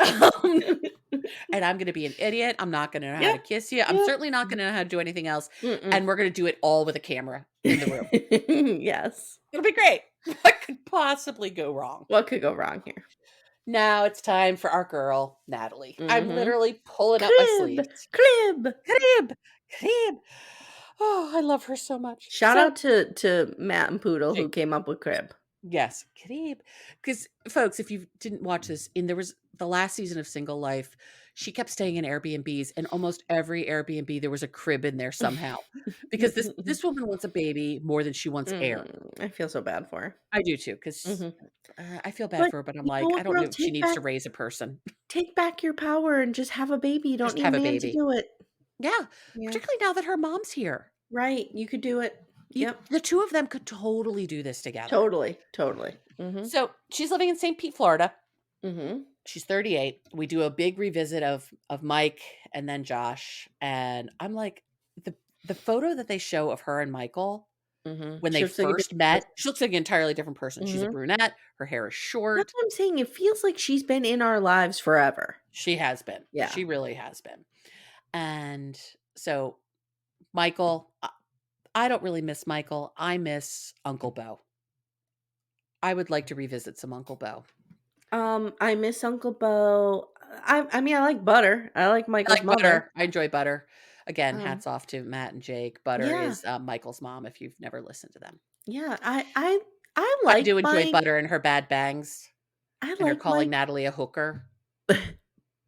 And I'm gonna be an idiot. I'm not gonna know how Yep, to kiss you. I'm yep. certainly not gonna know how to do anything else, Mm-mm. and we're gonna do it all with a camera in the room. Yes. It'll be great. What could possibly go wrong? What could go wrong here? Now it's time for our girl, Natalie. I'm Mhm. literally pulling up my Crib, sleeves. crib. Crib, crib. Oh, I love her so much. Shout So, out to Matt and Poodle who Jake, came up with crib. yes, crib. Because, folks, if you didn't watch this, there was the last season of Single Life, she kept staying in Airbnbs, and almost every Airbnb there was a crib in there somehow. Because this woman wants a baby more than she wants air. I feel so bad for her. I do too, because Mhm. I feel bad But for her, but I'm you know like, I what, don't girl? know if she needs to raise a person. Take back your power and just have a baby. You don't Just need a have a man to baby. do it. Yeah, Yeah. particularly now that her mom's here. Right. You could do it. Yep. The two of them could totally do this together. Totally. Totally. Mhm. So she's living in St. Pete, Florida. Mhm. She's 38. We do a big revisit of Mike and then Josh. And I'm like, the the photo that they show of her and Michael Mhm. when She they looks like a first different met, person. she looks like an entirely different person. She's a Mhm. brunette, her hair is That's short. what I'm saying. It feels like she's been in our lives forever. She has been. Yeah. She really has been. And so Michael, I don't really miss Michael. I miss Uncle Bo. I would like to revisit some Uncle Bo. I miss Uncle Bo. I mean, I like Butter. I like I Michael's like mother. Butter. I enjoy Butter. Again, Um, hats off to Matt and Jake. Butter yeah, is, Michael's mom if you've never listened to them. yeah. I I like do enjoy Mike. Butter and her bad bangs I and her like calling Mike, Natalie a hooker.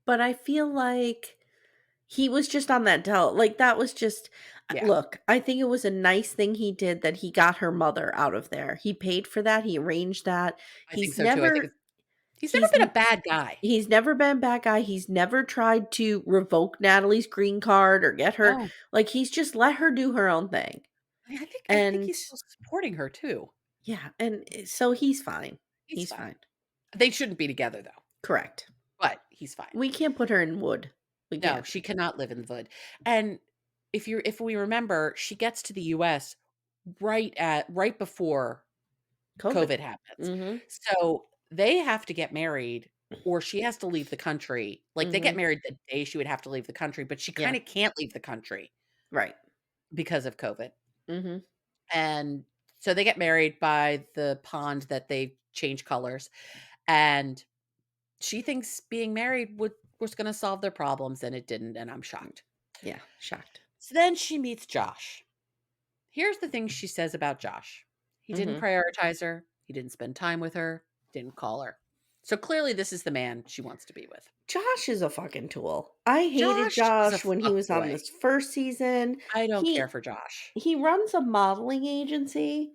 but I feel like he was just on that like, that was just Yeah, look, I think it was a nice thing he did that he got her mother out of there. He paid for that, he arranged that. I think He's so too. I think never he's never he's been a n bad guy. he's never been a bad guy, he's never tried to revoke Natalie's green card or get her No. like, he's just let her do her own thing. I think And he's still supporting her too. yeah, and, so he's fine. He's He's fine. fine. They shouldn't be together though, Correct. but he's fine. We can't put her in wood. We No, can't. she cannot live in the Wood. And if we remember, she gets to the US right before COVID. COVID happens. Mhm, So, they have to get married or she has to leave the country. Like, they get mhm. married the day she would have to leave the country, but she Yeah, kinda can't leave the country right. because of COVID. Mhm. And so they get married by the pond that they change colors, and she thinks being married was gonna solve their problems, and it didn't, and I'm shocked. Yeah, shocked. So then she meets Josh. Here's the thing she says about Josh. He didn't Mhm. prioritize her, he didn't spend time with her, didn't call her. So clearly this is the man she wants to be with. Josh is a fucking tool. I hated Josh is a Josh when he was on fuckboy. this first season. I don't care He for Josh. he runs a modeling agency,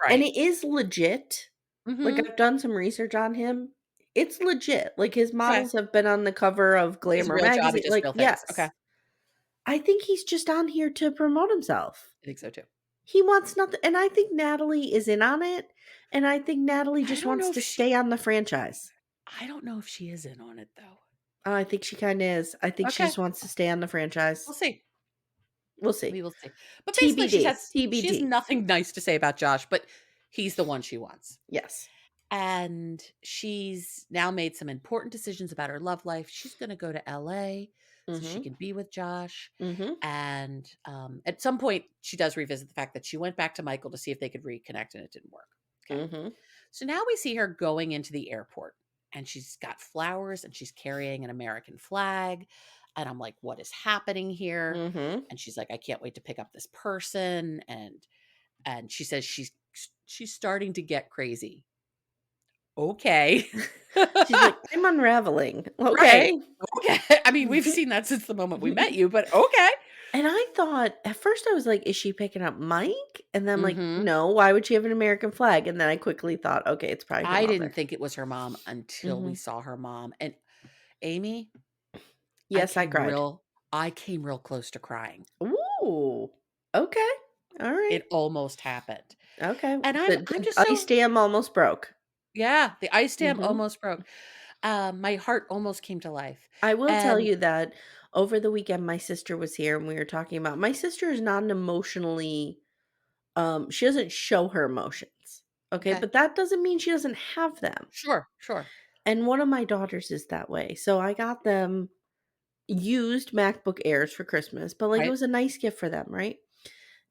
and Right. it is legit. Like, Mhm. I've done some research on him. It's legit. Like, his Okay. models have been on the cover of His Glamour real job, he magazine. does Like, real things. Okay. yes. I think he's just on here to promote himself. I think so too. He wants nothing, and I think Natalie is in on it, and I think Natalie I just don't wants know if to she stay on the franchise. I don't know if she is in on it though. I think she kinda is. I think she Okay. just wants to stay on the franchise. We'll see. We'll see. We will see. But basically TBD. she has TBT. nothing nice to say about Josh, but he's the one she wants. Yes. And she's now made some important decisions about her love life. She's going to go to LA so she Mhm. can be with Josh. Mhm. And at some point, she does revisit the fact that she went back to Michael to see if they could reconnect and it didn't work. Okay. Mhm. So now we see her going into the airport and she's got flowers and she's carrying an American flag. And I'm like, what is happening here? Mhm. And she's like, I can't wait to pick up this person. And she says she's starting to get crazy. Okay. She's like, "I'm unraveling." Right. Okay. Okay. I mean, we've seen that since the moment we met you, but okay. And I thought at first I was like, "Is she picking up Mike?" And then I'm like, Mhm. "No, why would she have an American flag?" And then I quickly thought, "Okay, it's probably her I didn't mother." think it was her mom until we Mhm. saw her mom. And Amy, I Yes, I came cried. real I came real close to crying. Ooh. Okay. All right. It almost happened. Okay. And I'm The just ice so dam almost broke. yeah, the ice dam Mhm. almost broke. My heart almost came to life. I will tell And you that over the weekend, my sister was here and we were talking about my sister is not an emotionally, she doesn't show her emotions. Okay. okay. But that doesn't mean she doesn't have them. Sure, sure. And one of my daughters is that way. So I got them used MacBook Airs for Christmas, but like it Right? was a nice gift for them, right?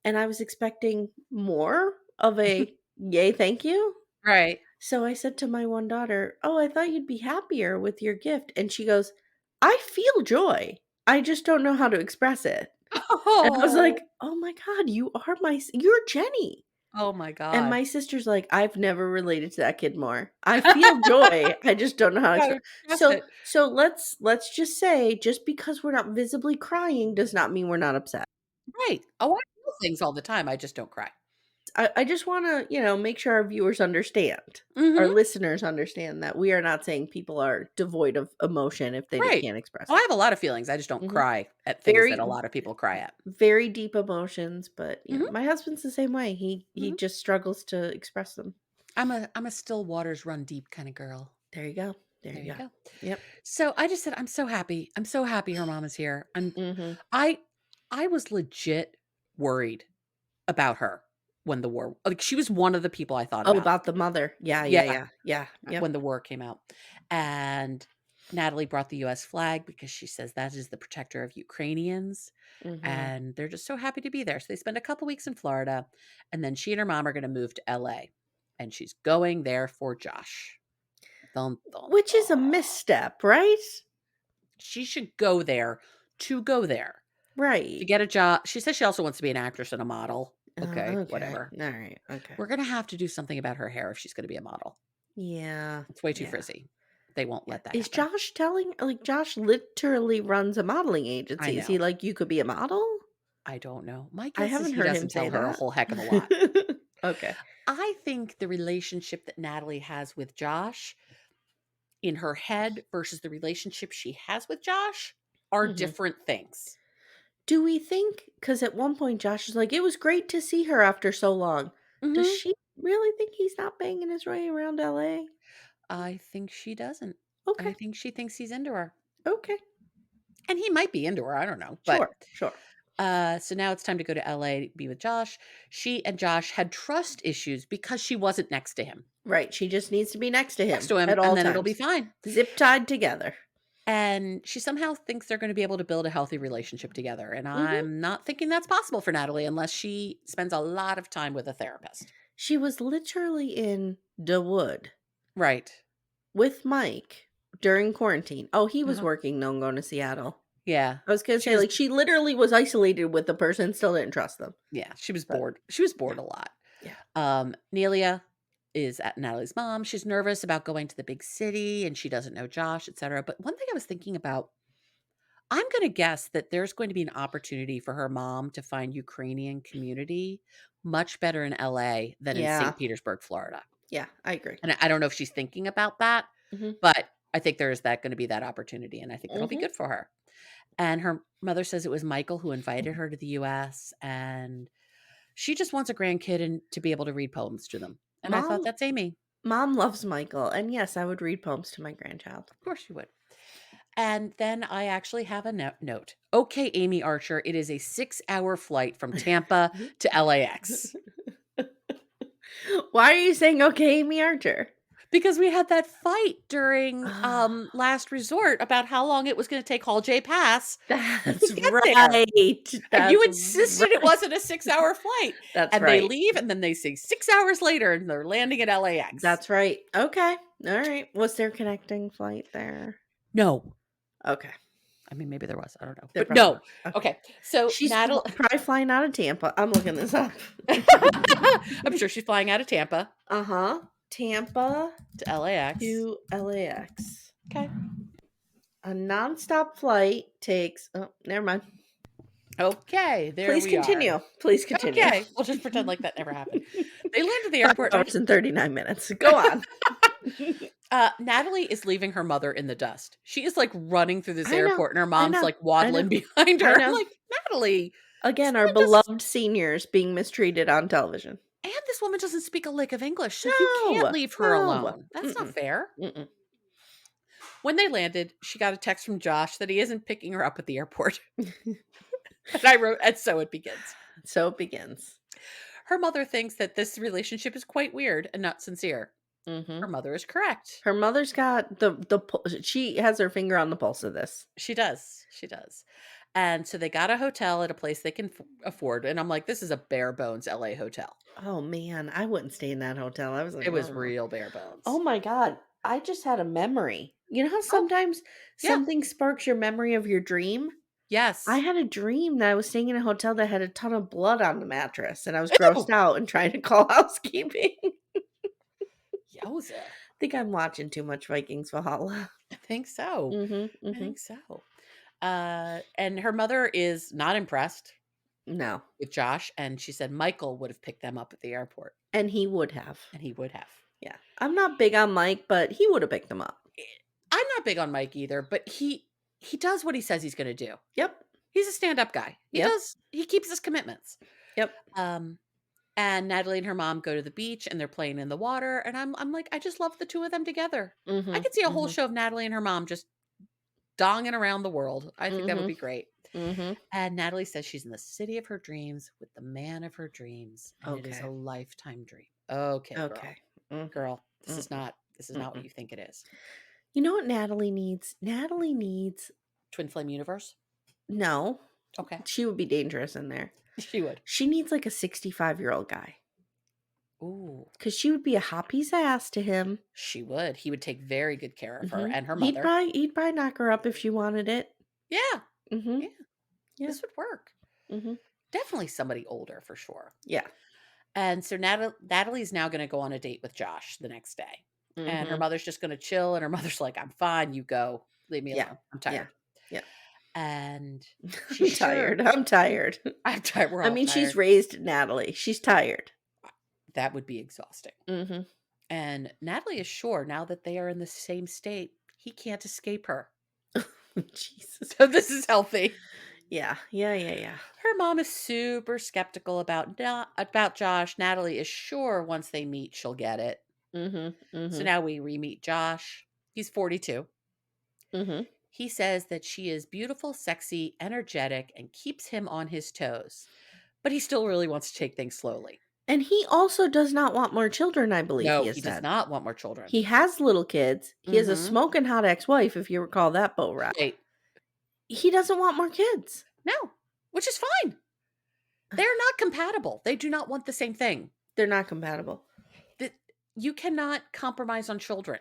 And I was expecting more of a yay, thank you. Right. So I said to my one daughter, "Oh, I thought you'd be happier with your gift." And she goes, "I feel joy. I just don't know how to express it." And I was Oh. like, "Oh my god, you're Jenny." Oh my And god. my sister's like, "I've never related to that kid more. I feel joy. I just don't know how to Gotta express." express So it. so let's just say just because we're not visibly crying does not mean we're not upset. Right. Oh, I feel things all the time, I just don't cry. I just want to, make sure our viewers understand, our Mhm. listeners understand that we are not saying people are devoid of emotion if they Right. can't express Well, I it. have a lot of feelings, I just don't Mhm. cry at things that Very, a lot of people cry at. very deep emotions, but Mhm, my husband's the same way. He mhm. just struggles to express them. I'm a still waters run deep kinda girl. There you go. There There you you go. go. Yep. So, I just said, I'm so happy her mom is here. Mhm. I I was legit worried about her when the war like, she was one of the people I thought Oh, about. about the mother. Yeah, Yeah. yeah, yeah. Yeah. Yep. When the war came out. And Natalie brought the US flag because she says that is the protector of Ukrainians, Mhm. and they're just so happy to be there. So they spend a couple weeks in Florida, and then she and her mom are gonna move to LA, and she's going there for Josh. Dun, dun, Which is a dun. misstep, right? She should go there to go there, to Right. get a job. She says she also wants to be an actress and a model. Okay, Okay. whatever. All right. Okay. We're gonna have to do something about her hair if she's gonna be a model. Yeah. It's way too Yeah. frizzy. They won't Yeah. let that Is happen. Josh telling like Josh literally runs a modeling I agency? Is he know. like you could be a model? I don't know. My I guess is haven't he heard him doesn't say tell her a that. whole heck of a lot. Okay. I think the relationship that Natalie has with Josh in her head versus the relationship she has with Josh are Mhm. different things. Do we think cuz at one point Josh is like it was great to see her after so long. Does Mhm. she really think he's not banging his way around LA? I think she doesn't. I Okay. think she thinks he's into her. Okay. And he might be into her, I don't know. But Sure. Sure. so now it's time to go to LA to be with Josh. She and Josh had trust issues because she wasn't next to him. Right, she just needs to be next to Next him to him, at and all then it'll be times. fine. Zip tied together. And she somehow thinks they're gonna be able to build a healthy relationship together, and Mhm. I'm not thinking that's possible for Natalie unless she spends a lot of time with a therapist. She was literally in the wood Right. with Mike during quarantine. Oh, he was Uh-huh. working though, going to Seattle. Yeah. I was gonna She say, was like, she literally was isolated with the person, still didn't trust them. yeah, she was But bored. She was yeah, bored a lot. yeah. Nelia is at Natalie's mom. She's nervous about going to the big city, and she doesn't know Josh, etcetera. But one thing I was thinking about, I'm gonna guess that there's going to be an opportunity for her mom to find Ukrainian community much better in LA than in Yeah. St. Petersburg, Florida. Yeah, I agree. And I don't know if she's thinking about that, Mhm. but I think there is that gonna be that opportunity, and I think that'll be Mhm. good for her. And her mother says it was Michael who invited her to the US, and she just wants a grandkid and to be able to read poems to them. And I thought, Mom "That's Amy." mom loves Michael, and yes, I would read poems to my grandchild. Of course you would. And then I actually have a note. "Okay, Amy Archer, it is a 6-hour flight from Tampa to LAX." Why are you saying, "Okay, Amy Archer"? Because we had that fight during, Ah, Last Resort about how long it was gonna take Hall J Pass to that's get there. right. And you That's insisted it right. wasn't a 6-hour flight. That's And they right. leave, and then they say 6 hours later, and they're landing at LAX. That's right. Okay. Alright. Was there connecting flight there? No. Okay. I mean, maybe there was, I don't know. There But probably no. was. Okay. Okay, so She's Natal probably flying out of Tampa. I'm looking this up. I'm sure she's flying out of Tampa Uh-huh. Tampa to LAX. to LAX. Okay. A nonstop flight takes oh, never mind. Okay, there Please we are. continue. Please continue. Okay, we'll just pretend like that never happened. They land at the 5 airport, and hours and 39 minutes. Go on. Natalie is leaving her mother in the dust. She is, like, running through this I know. airport, and her I mom's, know. like, I know. waddling behind I her. I'm know. like, "Natalie." Again, This our woman doesn't beloved seniors being mistreated on television. and this woman doesn't speak a lick of English, so you can't No, leave her no. alone. That's not Mm-mm, fair. mm-mm. When they landed, she got a text from Josh that he isn't picking her up at the airport. And I wrote, and so it begins. So it begins. Her mother thinks that this relationship is quite weird and not sincere. Hmm. Her mother is correct. Her mother's got she has her finger on the pulse of this. She does. She does. And so they got a hotel at a place they can afford. And I'm like, this is a bare bones LA hotel. Oh man, I wouldn't stay in that hotel. I was like, It was "Ugh." real bare Oh bones. my god, I just had a memory. You know how Oh, sometimes yeah. something sparks your memory of your dream? I Yes. had a dream that I was staying in a hotel that had a ton of blood on the mattress, and I was grossed Ew. out and trying to call housekeeping. Yowza. Think I'm watching too much Vikings Valhalla. I think so. Mhm, I mhm. think so. And her mother is not impressed No, with Josh. And she said Michael would have picked them up at the airport. and he would have. And he would have. Yeah. I'm not big on Mike, but he would have picked them up. Eh, I'm not big on Mike either, but he does what he says he's gonna do. Yep. He's a stand-up guy. Yep. He keeps his commitments. Yep. Um, and Natalie and her mom go to the beach and they're playing in the water. And I'm like, I just love the two of them together. I Mhm. could see a whole Mhm. show of Natalie and her mom just donging around the world. I think that would Mhm. be great. Mhm. And Natalie says she's in the city of her dreams with the man of her dreams, and it is a Okay. lifetime dream. Okay, girl. Okay. Mm, Girl, mm-mm. this is not what Mm-mm. you think it is. You know what Natalie needs? Natalie needs Twin Flame Universe? no. Okay. She would be dangerous in there. She would. She needs like a 65-year-old guy Ooh, because she would be a hot piece of ass to him. she would. He would take very good care of her Mhm. and her He'd mother. probably he'd probably knock her up if she wanted it. Yeah. Mhm. Yeah. Yeah. This would work. Mhm. Definitely somebody older for sure. Yeah. And so Natalie's now going to go on a date with Josh the next day. And her Mhm. mother's just going to chill. And her mother's like, I'm fine. You go. Leave me Yeah. alone. I'm Yeah. tired. Yeah. And I'm she's sure. tired. I'm tired. I'm tired. We're I all mean, she's tired. raised Natalie. She's tired. That would be exhausting. Mhm. And Natalie is sure now that they are in the same state, he can't escape her. Jesus. So this is healthy. Yeah. Yeah. Yeah. Yeah. Her mom is super skeptical about Josh. Natalie is sure once they meet, she'll get it. Mhm. So Mhm. now we re-meet Josh. He's 42. Mhm. He says that she is beautiful, sexy, energetic, and keeps him on his toes. But he still really wants to take things slowly. And he also does not want more children, I believe he No, has he does said. not want more children. He has little kids. He has a Mm-hmm. smoking hot ex-wife, if you recall that boat ride. Right. He doesn't want more kids. No, which is fine. They're not compatible. They do not want the same thing. They're not compatible. That you cannot compromise on children.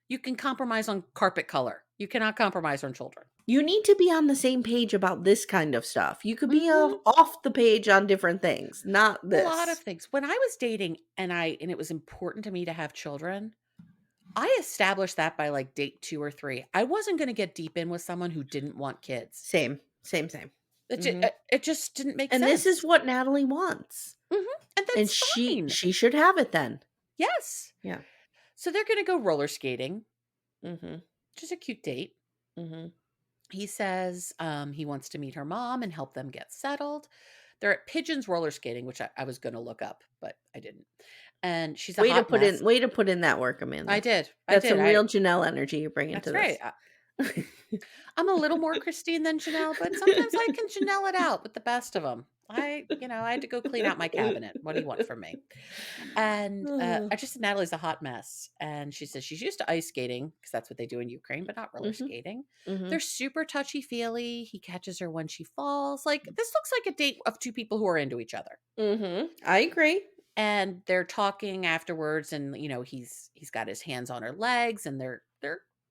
You can compromise on carpet color. You cannot compromise on children. You need to be on the same page about this kind of stuff. You could be Mm-hmm. off the page on different things, not A lot of this. things. When I was dating and it was important to me to have children, I established that by like date 2 or 3. I wasn't going to get deep in with someone who didn't want kids. Same. Same, same. It, ju- Mhm. it just didn't make And this is sense. what Natalie wants. Hmm. And And that's fine. she should have it then. Yes. Yeah. So they're going to go roller skating, Mhm. which is a cute date. Mhm. He says he wants to meet her mom and help them get settled. They're at Pigeons roller skating, which I was going to look up, but I didn't. And she's a hot mess. Way to put in that work, I Amanda. did. I That's did. some real Janelle energy you're bringing to That's right. this. I'm a little more Christine than Janelle, but sometimes I can Janelle it out with the best of them. I had to go clean out my cabinet. What do you want from me? And I just said Natalie's a hot mess. And she says she's used to ice skating because that's what they do in Ukraine, but not roller Mhm. skating. Mhm. They're super touchy feely. He catches her when she falls. Like, this looks like a date of two people who are into each other. Mhm. I agree. And they're talking afterwards, and he's got his hands on her legs, and they're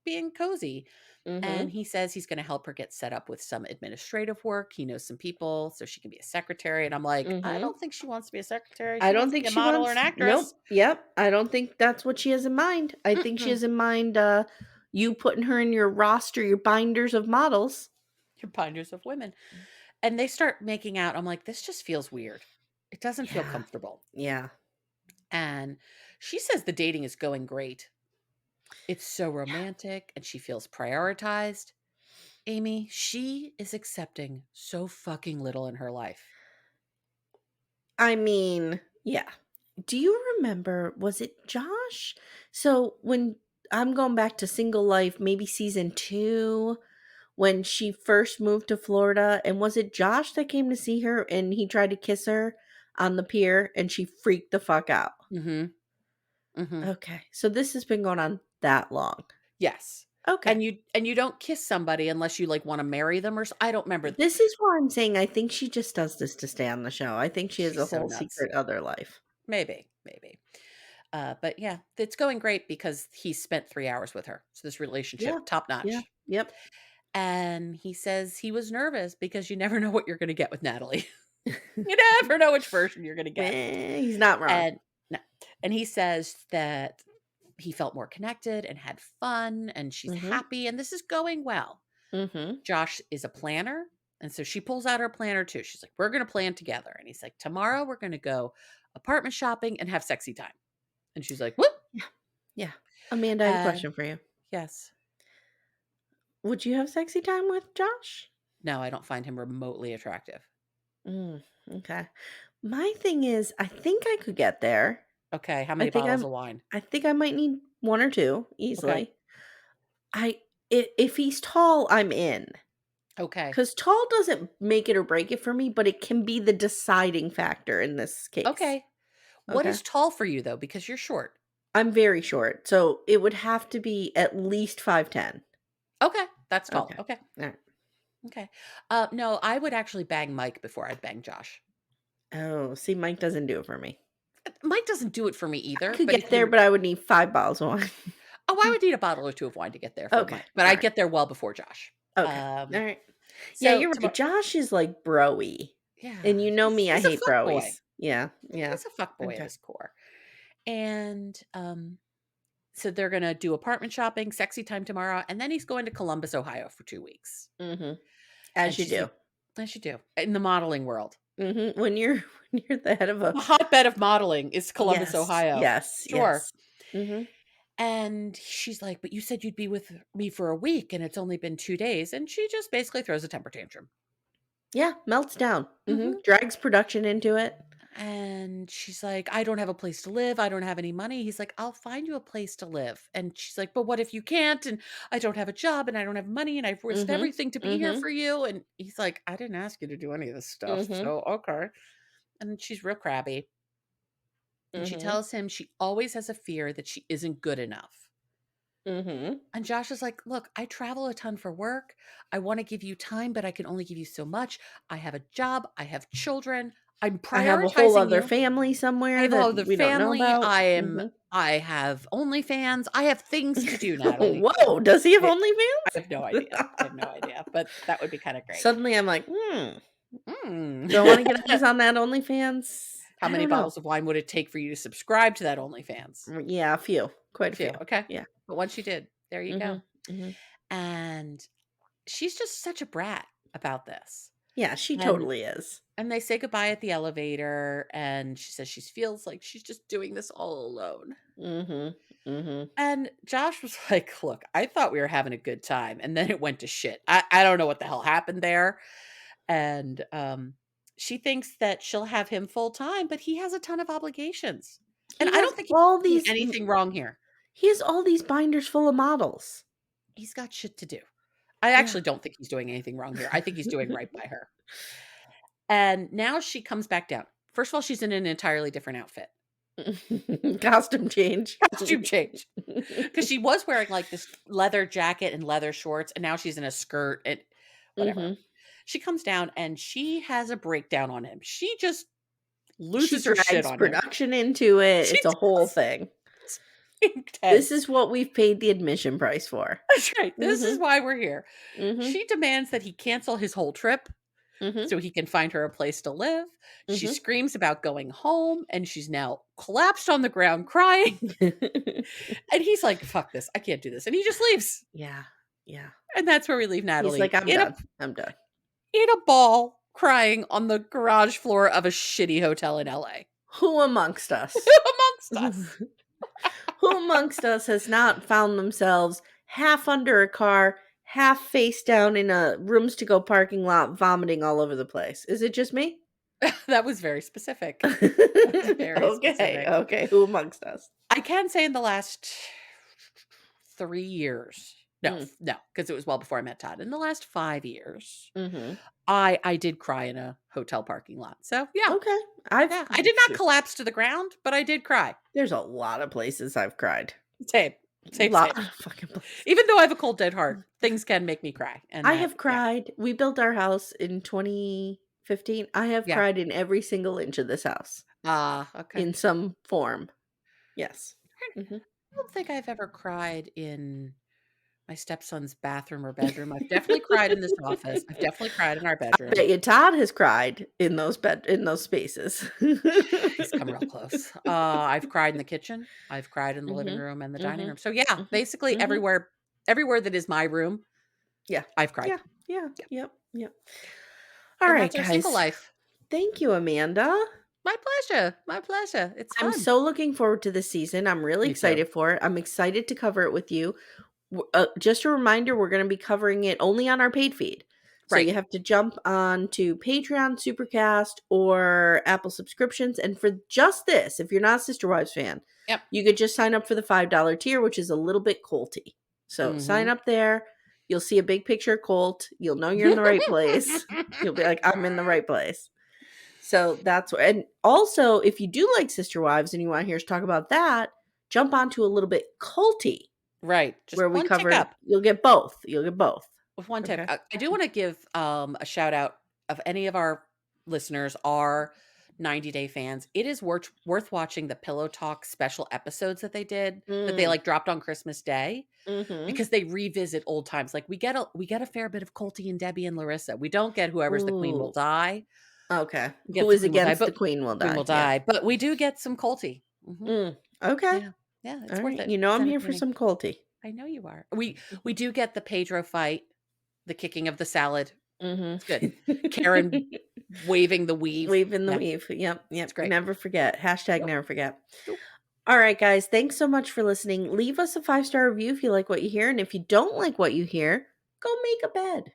being cozy. And Mhm. he says he's going to help her get set up with some administrative work. He knows some people, so she can be a secretary. And I'm like, I Mhm. don't think she wants to be a secretary. I She don't wants to think be a she model or wants an actress. nope. Yep. I don't think that's what she has in mind. I think she Mm-mm. has in mind you putting her in your roster, your binders of models. Your binders of women. And they start making out. I'm like, this just feels weird. It doesn't feel Yeah. comfortable. Yeah. And she says the dating is going great. It's so romantic and she feels prioritized. Amy, she is accepting so fucking little in her life. I mean, yeah. Do you remember, was it Josh? So when I'm going back to Single Life, maybe season 2, when she first moved to Florida, and was it Josh that came to see her and he tried to kiss her on the pier and she freaked the fuck out? Mhm. Mhm. Okay. So this has been going on that long. Yes. Okay. And you don't kiss somebody unless you, like, wanna marry them or I don't remember. This is why I'm saying I think she just does this to stay on the show. I think she has a She's so whole nuts. secret other life. Maybe, maybe. But yeah, it's going great because he spent 3 hours with her. So this Yeah. relationship, top Yeah. notch. Yep. And he says he was nervous because you never know what you're gonna get with Natalie. You never know which version you're gonna get. He's not wrong. And no. And he says that he felt more connected and had fun and she's Mhm. happy and this is going well. Mhm. Josh is a planner. And so she pulls out her planner too. She's like, we're going to plan together. And he's like, tomorrow we're going to go apartment shopping and have sexy time. And she's like, what? Yeah. Yeah. Amanda, I have a question for you. Yes. Would you have sexy time with Josh? No, I don't find him remotely attractive. Okay. My thing is, I think I could get there. Okay. How I many think bottles I'm of wine? I think I might need 1 or 2 Okay. easily. If he's tall, I'm in. Okay. 'Cause tall doesn't make it or break it for me, but it can be the deciding factor in this case. Okay. What Okay? is tall for you though? Because you're short. I'm very short, so it would have to be at least 5'10". Okay. That's tall. Okay. Okay. Alright. Okay. No, I would actually bang Mike before I'd bang Josh. Oh, see, Mike doesn't do it for me. Mike doesn't do it for me I either, could but get if there, you're but I would need 5 bottles of wine. I would need a bottle or 2 of wine to get there for Okay. Mike, but I'd Alright. get there well before Josh. Okay. Um, Alright. Yeah, so you're right. tomorrow Josh is, like, bro-y, and yeah, you know me, I he's a hate fuck boy. broies. Yeah, yeah. He's a fuck boy at Okay. his core. And, so they're gonna do apartment shopping, sexy time tomorrow, and then he's going to Columbus, Ohio for 2 weeks. Mhm. And As you she's do. like, "As you do," in the modeling world. Mhm. When you're when you're the head of a The hotbed of modeling is Columbus, yes, Ohio. yes, Sure. yes. Mhm. And she's like, "But you said you'd be with me for a week, and it's only been 2 days." And she just basically throws a temper tantrum. Yeah, melts down. Mhm. Drags production into it. And she's like, "I don't have a place to live. I don't have any money." He's like, "I'll find you a place to live." And she's like, "But what if you can't? And I don't have a job and I don't have money and I've risked Mhm. everything to be here Mhm. for you." And he's like, "I didn't ask you to do any of this stuff. Mhm. So, okay." And she's real crabby. And she Mhm. tells him she always has a fear that she isn't good enough. Mhm. And Josh is like, "Look, I travel a ton for work. I want to give you time, but I can only give you so much. I have a job. I have children. I'm I have a whole prioritizing other you. family I somewhere have that all the we don't know family. about. Mhm. I have OnlyFans. I have things to do, Natalie." Whoa, does he have I I have no OnlyFans? idea. I have no idea, but that would be kinda great. Suddenly I'm like, Mm. do I wanna get eyes on that OnlyFans? How I many don't know. bottles of wine would it take for you to subscribe to that OnlyFans? Yeah, a few. A Quite a few, few. okay. Yeah. But once you did, there you go. Mhm. Mhm. And she's just such a brat about this. Yeah, she And totally is. they say goodbye at the elevator, and she says she feels like she's just doing this all alone. Mhm. Mhm. And Josh was like, "Look, I thought we were having a good time, and then it went to shit. I don't know what the hell happened there." And, she thinks that she'll have him full time, but he has a ton of obligations. And He I has don't think all he's doing these anything wrong here. he has all these binders full of models. He's got shit to do. I Yeah. actually don't think he's doing anything wrong here. I think he's doing right by her. And now she comes back down. First of all, she's in an entirely different outfit. Costume change. Costume change. Because she was wearing, like, this leather jacket and leather shorts, and now she's in a skirt and whatever. Mhm. She comes down and she has a breakdown on him. She just She loses her shit drags on him. production into it. She It's a whole does. thing. It's This intense. is what we've paid the admission price for. That's right. This is Mhm. why we're here. Mhm. She demands that he cancel his whole trip Mhm. so he can find her a place to live. She Mhm. screams about going home, and she's now collapsed on the ground crying. And he's like, "Fuck this. I can't do this." And he just leaves. Yeah. Yeah. And that's where we leave He's Natalie like, "I'm done. I'm done." in a ball crying on the garage floor of a shitty hotel in LA. Who amongst us? Amongst us. Who amongst us has not found themselves half under a car, half face down in a rooms to go parking lot, vomiting all over the place. Is it just me? That was very specific. That's very Okay. specific. Okay. Who amongst us? I can say in the last 3 years. No, Mm. no, because it was well before I met Todd. In the last 5 years, Mm-hmm. I did cry in a hotel parking lot. So, yeah. Okay. Yeah. I did not collapse to the ground, but I did cry. There's a lot of places I've cried. Same. Same, Lot same. of fucking places. Even though I have a cold, dead heart, things can make me cry. And I that, have cried. We built our house in 2015. I have Yeah. cried in every single inch of this house Okay. in some form. Yes. I don't think I've ever cried in my stepson's bathroom or bedroom. I've definitely cried in this office. I've definitely cried in our I bedroom. bet you Todd has cried in those spaces. He's come real close. I've cried in the kitchen. I've cried in the living Mhm. room and the dining Mhm. room. So yeah, Mhm. basically Mhm. everywhere that is my room, Yeah. I've cried. Yeah. Yeah. Yeah. Yep. Yep. All And right, that's our single guys. life. Thank you, Amanda. My pleasure. My pleasure. It's I'm fun. so looking forward to this season. I'm really Me too. excited for it. I'm excited to cover it with you. Just a reminder, we're going to be covering it only on our paid feed. So Right. you have to jump on to Patreon, Supercast, or Apple subscriptions. And for just this, if you're not a Sister Wives fan, Yep. you could just sign up for the $5 tier, which is a little bit Colty. So sign up there. You'll see a big picture of Colt. You'll know you're in the right place. You'll be like, I'm in the right place. So that's what, and also if you do like Sister Wives and you want to hear us talk about that, jump onto a little bit culty Right. Just where we one tick cover. up. You'll get both. You'll get both. With one tip. Okay. I do want to give a shout out of any of our listeners are 90-day fans. It is worth watching the Pillow Talk special episodes that they did that they like dropped on Christmas Day because they revisit old times. Like we get a fair bit of Colty and Debbie and Larissa. We don't get whoever's the Queen will Ooh. die. Okay. We get Who the is Queen will die, against but the Queen will Queen die? will die. But we do get some Colty. Okay. Yeah. Yeah, it's All worth right. it. You know It's I'm here for entertaining. some culty. I know you are. We do get the Pedro fight, the kicking of the salad. It's good. Karen waving the weave. Waving the Yeah. weave. Yep. It's great. Never forget. Hashtag Nope. never forget. Nope. All right, guys. Thanks so much for listening. Leave us a 5-star review if you like what you hear. And if you don't like what you hear, go make a bed.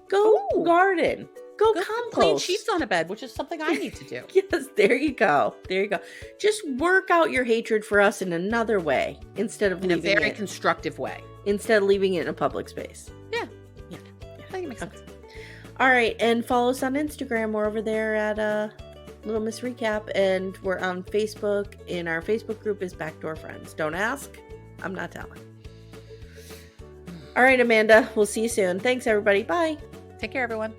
Go Ooh. garden. Go Go compost. clean sheets on a bed, which is something I need to do. Yes, there you go. There you go. Just work out your hatred for us in another way instead of In a leaving very it. constructive way. Instead of leaving it in a public space. Yeah. Yeah. I think it makes sense. All right, and follow us on Instagram. We're over there at Little Miss Recap, and we're on Facebook. And our Facebook group is Backdoor Friends. Don't ask. I'm not telling. All right, Amanda. We'll see you soon. Thanks, everybody. Bye. Take care, everyone.